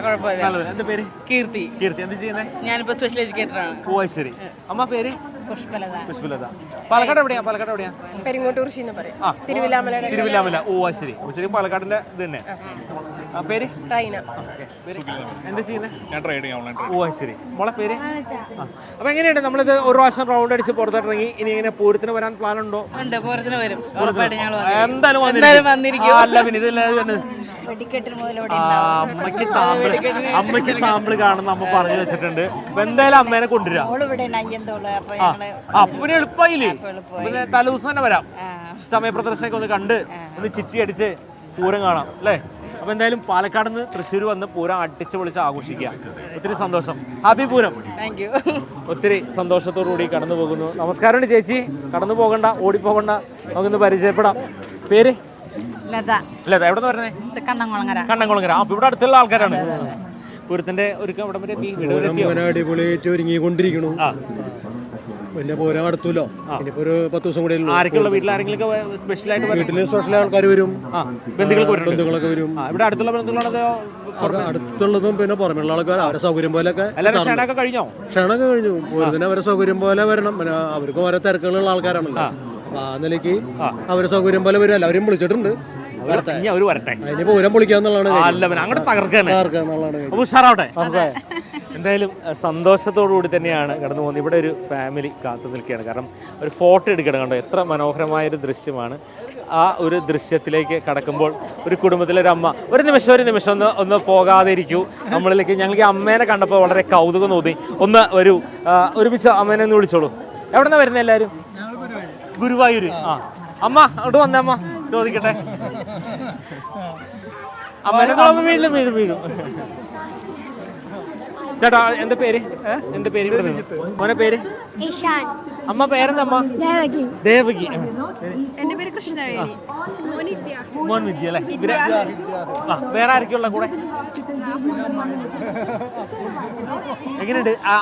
എന്താ പേര്? കീർത്തി. എന്ത് ചെയ്യുന്നത്? ഞാനിപ്പോ സ്പെഷ്യൽ എഡ്യൂക്കേറ്ററാണ്. ഓ ശരി. അമ്മ പേര്? പുഷ്പലത. പാലക്കാട് എവിടെയാ? തിരുവില്ലാമല. ഓ ശരി. ശരി. പാലക്കാടിന്റെ ഇത് തന്നെ. പേര്? എന്താ ചെയ്യുന്നത്? ഓ ശരി. മോളെ പേര്? അപ്പൊ എങ്ങനെയുണ്ട് നമ്മളിത് ഒരു പ്രാവശ്യം റൗണ്ട് അടിച്ച് പുറത്തിറങ്ങി ഇനി ഇങ്ങനെ പൂരത്തിന് വരാൻ പ്ലാൻ ഉണ്ടോ? എന്തായാലും വന്നിരിക്കും. അല്ല പിന്നെ ഇതല്ലാതെ തന്നെ അമ്മയ്ക്ക് സാമ്പിള് കാണുന്ന അമ്മ പറഞ്ഞു വെച്ചിട്ടുണ്ട്. എന്തായാലും അമ്മേനെ കൊണ്ടുവരാം. അപ്പൊ പിന്നെ എളുപ്പമായില്ലേ? പിന്നെ തലേദിവസം തന്നെ വരാം. സമയപ്രദർശനമൊക്കെ ഒന്ന് കണ്ട് ഒന്ന് ചിറ്റി അടിച്ച് പൂരം കാണാം അല്ലേ? അപ്പൊ എന്തായാലും പാലക്കാട് നിന്ന് തൃശ്ശൂർ വന്ന് പൂരം അടിച്ച് പൊളിച്ച് ആഘോഷിക്കുക. ഒത്തിരി സന്തോഷം. ഹാപ്പി പൂരം. ഒത്തിരി സന്തോഷത്തോടുകൂടി കടന്നു പോകുന്നു. നമസ്കാരമുണ്ട് ചേച്ചി. കടന്നു പോകണ്ട, ഓടിപ്പോകണ്ട, നമുക്കൊന്ന് പരിചയപ്പെടാം. പേര്? ലത. എവിടെ നിന്ന് പറഞ്ഞേ? കണ്ണംകുളങ്ങര. അപ്പൊ ഇവിടെ അടുത്തുള്ള ആൾക്കാരാണ്. പൂരത്തിന്റെ ഒരുക്കം ഇവിടെ വരെ അടിപൊളിയായിട്ട് ഒരുങ്ങിക്കൊണ്ടിരിക്കണു. പിന്നെ പോരാൻ അടുത്തല്ലോ. ഇനിയിപ്പോ ഒരു 10 ദിവസം കൂടെ. ആരൊക്കെയുള്ള വീട്ടിൽ ആരെങ്കിലും സ്പെഷ്യൽ ആയിട്ട് വീട്ടില് സ്പെഷ്യൽ ആൾക്കാർ വരും. ബന്ധുക്കളൊക്കെ വരും. ഇവിടെ അടുത്തുള്ള ബന്ധുക്കളാണോ? അടുത്തുള്ളതും പിന്നെ പുറമെയുള്ള ആൾക്കാർ അവരെ സൗകര്യം പോലെയൊക്കെ. ക്ഷണമൊക്കെ കഴിഞ്ഞു. പൂരത്തിന് അവരെ സൗകര്യം പോലെ വരണം. പിന്നെ അവർക്ക് ഓരോ തിരക്കുകളുള്ള ആൾക്കാരാണല്ലോ. ആ നിലയ്ക്ക് അവരെ സൗകര്യം പോലെ വരും. എല്ലാവരും വിളിച്ചിട്ടുണ്ട്. അതിന് പൂരം പൊളിക്കാന്നുള്ളതാണ്. എന്തായാലും സന്തോഷത്തോടുകൂടി തന്നെയാണ് കടന്നു പോകുന്നത്. ഇവിടെ ഒരു ഫാമിലി കാത്തു നിൽക്കുകയാണ്. കാരണം ഒരു ഫോട്ടോ എടുക്കണം. കണ്ടോ എത്ര മനോഹരമായൊരു ദൃശ്യമാണ്. ആ ഒരു ദൃശ്യത്തിലേക്ക് കടക്കുമ്പോൾ ഒരു കുടുംബത്തിലൊരു അമ്മ ഒരു നിമിഷം ഒന്ന് പോകാതെ ഇരിക്കൂ നമ്മളിലേക്ക്. ഞങ്ങൾക്ക് അമ്മേനെ കണ്ടപ്പോൾ വളരെ കൗതുകം തോന്നി. ഒരുമിച്ച് അമ്മേനെ ഒന്ന് വിളിച്ചോളൂ. എവിടെ നിന്നാണ് വരുന്നത് എല്ലാവരും? ഗുരുവായൂര്. അമ്മ അവിടെ വന്നേ. അമ്മ ചോദിക്കട്ടെ. അമ്മേനെ വീഴും. ചേട്ടാ എന്താ പേര്? എന്റെ പേര് മോനെ പേര്? അമ്മ പേരെന്താ? അമ്മ ദേവകി. എന്റെ പേര് കൃഷ്ണവേണി. മോൻ വിദ്യ അല്ലേ? വേറെ ആരൊക്കെയുള്ള കൂടെ? എങ്ങനെയുണ്ട്? ആ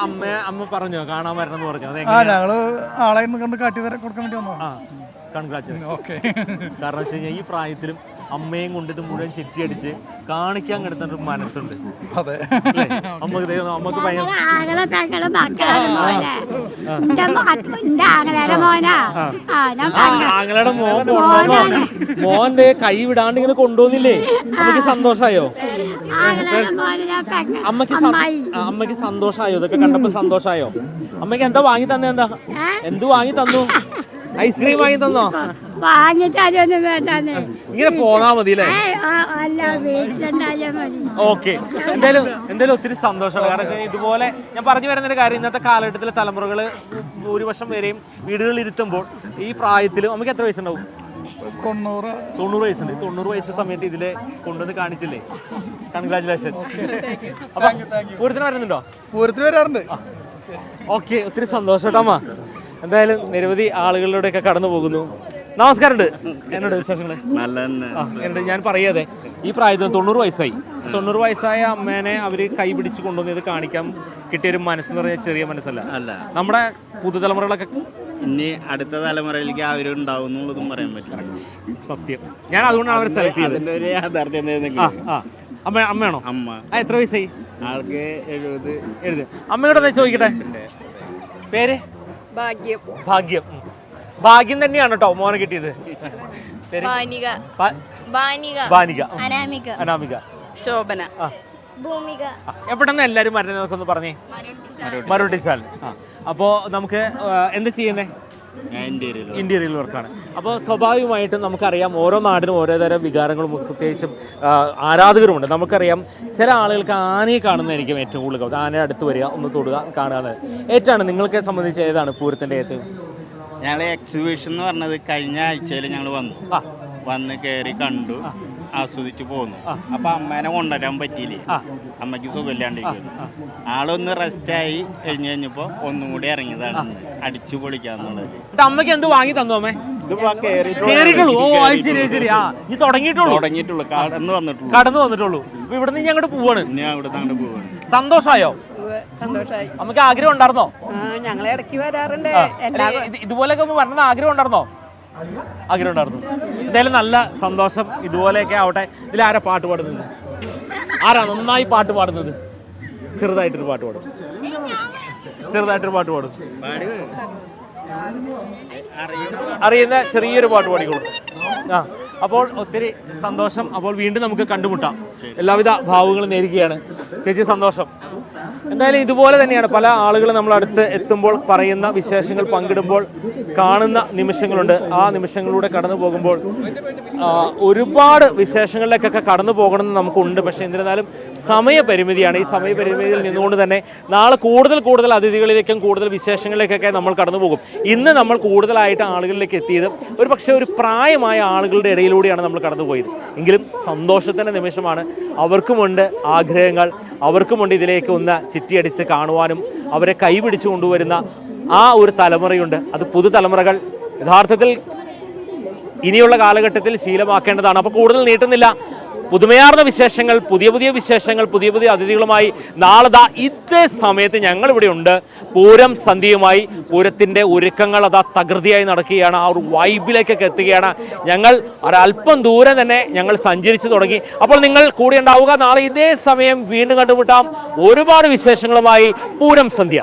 അമ്മ പറഞ്ഞോ കാണാൻ വരണം എന്ന് പറഞ്ഞോ? ഞങ്ങള് ആളെ കണ്ട് കാട്ടി കൊടുക്കാൻ വേണ്ടി വന്നോ. കൺഗ്രാറ്റുലേഷൻ. ഓക്കെ. കാരണം വെച്ച് കഴിഞ്ഞാൽ ഈ പ്രായത്തിലും അമ്മയും കൊണ്ട് ഇത് മുഴുവൻ ചെറ്റിയടിച്ച് കാണിക്കാൻ കിടന്നൊരു മനസ്സുണ്ട്. അമ്മക്ക് ഭയങ്കര ആങ്ങളുടെ മോന്റെ കൈ വിടാണ്ട് ഇങ്ങനെ കൊണ്ടുപോകുന്നില്ലേ? അമ്മക്ക് സന്തോഷായോ? അമ്മക്ക് സന്തോഷായോ? ഇതൊക്കെ കണ്ടപ്പോ സന്തോഷായോ? അമ്മക്ക് എന്താ വാങ്ങി തന്നെ? എന്ത് വാങ്ങി തന്നു? ഐസ്ക്രീം വാങ്ങി തന്നോ? ഇങ്ങനെ പോന്നാ മതി അല്ലേ? ഓക്കെ. എന്തായാലും ഒത്തിരി സന്തോഷമാണ്. കാരണം ഇതുപോലെ ഞാൻ പറഞ്ഞു വരുന്നൊരു കാര്യം, ഇന്നത്തെ കാലഘട്ടത്തിലെ തലമുറകൾ ഭൂരിപക്ഷം പേരെയും വീടുകളിൽ ഇരുത്തുമ്പോൾ ഈ പ്രായത്തിൽ നമുക്ക് എത്ര വയസ്സുണ്ടാവും? 90 വയസ്സുണ്ട്. 90 വയസ്സ് സമയത്ത് ഇതിലെ കൊണ്ടുവന്ന് കാണിച്ചില്ലേ? കൺഗ്രാറ്റുലേഷൻ. അപ്പൊ പൂരത്തിന് വരുന്നുണ്ടോ? പൂരത്തിന് വരാറുണ്ട്. ഓക്കെ. ഒത്തിരി സന്തോഷം കേട്ടോ അമ്മ. എന്തായാലും നിരവധി ആളുകളിലൂടെയൊക്കെ കടന്നു പോകുന്നു. നമസ്കാരമുണ്ട്. എന്നോട് വിശേഷങ്ങള് ഞാൻ പറയാതെ ഈ പ്രായത്തിൽ 90 വയസ്സായി. 90 വയസ്സായ അമ്മേനെ അവര് കൈ പിടിച്ച് കൊണ്ടുവന്നത് കാണിക്കാൻ കിട്ടിയൊരു മനസ്സെന്ന് പറഞ്ഞാൽ ചെറിയ മനസ്സല്ല. നമ്മുടെ പുതുതലമുറകളൊക്കെ ഇനി അടുത്ത തലമുറയിലേക്ക് അവരുണ്ടാവും എന്നുള്ളതും പറയാൻ പറ്റില്ല. സത്യം. ഞാൻ അതുകൊണ്ടാണ് അവരെ സെലക്ട് ചെയ്തത്. അമ്മയാണോ? അമ്മ. എത്ര വയസ്സായി ആൾക്ക്? 70. അമ്മയോട് ചോദിക്കട്ടെ, പേര്? ഭാഗ്യം. ഭാഗ്യം. ഭാഗ്യം തന്നെയാണ് കേട്ടോ മോനെ കിട്ടിയത്. അനാമിക. ശോഭന. ഭൂമിക. എവിടെ നിന്ന് എല്ലാവരും മരുന്നൊക്കെ ഒന്ന് പറഞ്ഞേ? മരുട്ടിച്ചാൽ. അപ്പോൾ നമുക്ക് എന്ത് ചെയ്യുന്നേ? ഇന്റീരിയൽ വർക്കാണ്. അപ്പോൾ സ്വാഭാവികമായിട്ടും നമുക്കറിയാം ഓരോ നാടിനും ഓരോ തരം വികാരങ്ങളും പ്രത്യേകിച്ചും ആരാധകരുമുണ്ട്. നമുക്കറിയാം ചില ആളുകൾക്ക് ആനയെ കാണുന്നതായിരിക്കും ഏറ്റവും കൂടുതൽ. ആനയുടെ അടുത്ത് വരിക, ഒന്ന് തൊടുക, കാണുക. ഏറ്റവും നിങ്ങൾക്ക് സംബന്ധിച്ച് ഏതാണ് പൂരത്തിൻ്റെ ഏറ്റവും? ഞങ്ങൾ എക്സിബിഷൻ എന്ന് പറഞ്ഞത് കഴിഞ്ഞ ആഴ്ചയിൽ ഞങ്ങൾ വന്ന് കയറി കണ്ടു, ആസ്വദിച്ചു പോന്നു. അപ്പൊ അമ്മേനെ കൊണ്ടുവരാൻ പറ്റിയില്ലേ, അമ്മയ്ക്ക് സുഖമില്ലാണ്ടിരിക്കുന്നു. ആളൊന്ന് റെസ്റ്റായി കഴിഞ്ഞപ്പോ ഒന്നും കൂടി ഇറങ്ങിയതാണ് അടിച്ചു പൊളിക്കാന്നുള്ളത്. അമ്മയ്ക്ക് എന്ത് വാങ്ങി തന്നു അമ്മേ? കേറിയിട്ടുള്ളൂ. ഓ ശരി ശരി. നീ തുടങ്ങിയിട്ടുള്ളൂ. കടന്നു വന്നിട്ടുള്ളൂ. അപ്പൊ ഇവിടെ നിന്ന് അങ്ങോട്ട് പോവാണ്. സന്തോഷായോ? സന്തോഷമായി. നമുക്ക് ആഗ്രഹം ഉണ്ടായിരുന്നോ? ഞങ്ങളെ ഇടയ്ക്ക് വരാറുണ്ട്. ഇതുപോലെയൊക്കെ ഒന്ന് വരണമെന്ന് ആഗ്രഹം ഉണ്ടായിരുന്നോ? ആഗ്രഹം ഉണ്ടായിരുന്നു. എന്തായാലും നല്ല സന്തോഷം. ഇതുപോലെയൊക്കെ ആവട്ടെ. ഇതിലാരാ പാട്ട് പാടുന്നത്? ആരാ നന്നായി പാട്ട് പാടുന്നത്? ചെറുതായിട്ടൊരു പാട്ട് പാടും. അറിയുന്ന ചെറിയൊരു പാട്ട് പാടിക്കോളൂ. അപ്പോൾ ഒത്തിരി സന്തോഷം. അപ്പോൾ വീണ്ടും നമുക്ക് കണ്ടുമുട്ടാം. എല്ലാവിധ ഭാവങ്ങളും നേരുകയാണ്. ചേച്ചി സന്തോഷം. എന്തായാലും ഇതുപോലെ തന്നെയാണ് പല ആളുകളും നമ്മൾ അടുത്ത് എത്തുമ്പോൾ പറയുന്ന വിശേഷങ്ങൾ പങ്കിടുമ്പോൾ കാണുന്ന നിമിഷങ്ങളുണ്ട്. ആ നിമിഷങ്ങളിലൂടെ കടന്നു പോകുമ്പോൾ ഒരുപാട് വിശേഷങ്ങളിലേക്കൊക്കെ കടന്നു പോകണമെന്ന് നമുക്കുണ്ട്. പക്ഷേ എന്നിരുന്നാലും സമയപരിമിതിയാണ്. ഈ സമയപരിമിതിയിൽ നിന്നുകൊണ്ട് തന്നെ നാളെ കൂടുതൽ അതിഥികളിലേക്കും കൂടുതൽ വിശേഷങ്ങളിലേക്കൊക്കെ നമ്മൾ കടന്നു പോകും. ഇന്ന് നമ്മൾ കൂടുതലായിട്ട് ആളുകളിലേക്ക് എത്തിയത് ഒരു പക്ഷേ ഒരു പ്രായമായ ആളുകളുടെ ഇടയിലൂടെയാണ് നമ്മൾ കടന്നുപോയത്. എങ്കിലും സന്തോഷത്തിൻ്റെ നിമിഷമാണ്. അവർക്കുമുണ്ട് ആഗ്രഹങ്ങൾ, അവർക്കുമുണ്ട് ഇതിലേക്ക് ഒന്ന് ചിറ്റിയടിച്ച് കാണുവാനും അവരെ കൈപിടിച്ചു കൊണ്ടുവരുന്ന ആ ഒരു തലമുറയുണ്ട്. അത് പുതുതലമുറകൾ യഥാർത്ഥത്തിൽ ഇനിയുള്ള കാലഘട്ടത്തിൽ ശീലമാക്കേണ്ടതാണ്. അപ്പോൾ കൂടുതൽ നീട്ടുന്നില്ല. പുതുമയാർന്ന വിശേഷങ്ങൾ, പുതിയ വിശേഷങ്ങൾ, പുതിയ അതിഥികളുമായി നാളെ ഇതേ സമയത്ത് ഞങ്ങളിവിടെ ഉണ്ട്. പൂരം സന്ധ്യയുമായി പൂരത്തിൻ്റെ ഒരുക്കങ്ങൾ തകൃതിയായി നടക്കുകയാണ്. ആ ഒരു വൈബിലേക്കൊക്കെ എത്തുകയാണ്. ഞങ്ങൾ ഒരല്പം ദൂരം തന്നെ ഞങ്ങൾ സഞ്ചരിച്ചു തുടങ്ങി. അപ്പോൾ നിങ്ങൾ കൂടെ ഉണ്ടാവുക. നാളെ ഇതേ സമയം വീണ്ടും കണ്ടുമുട്ടാം ഒരുപാട് വിശേഷങ്ങളുമായി പൂരം സന്ധ്യ.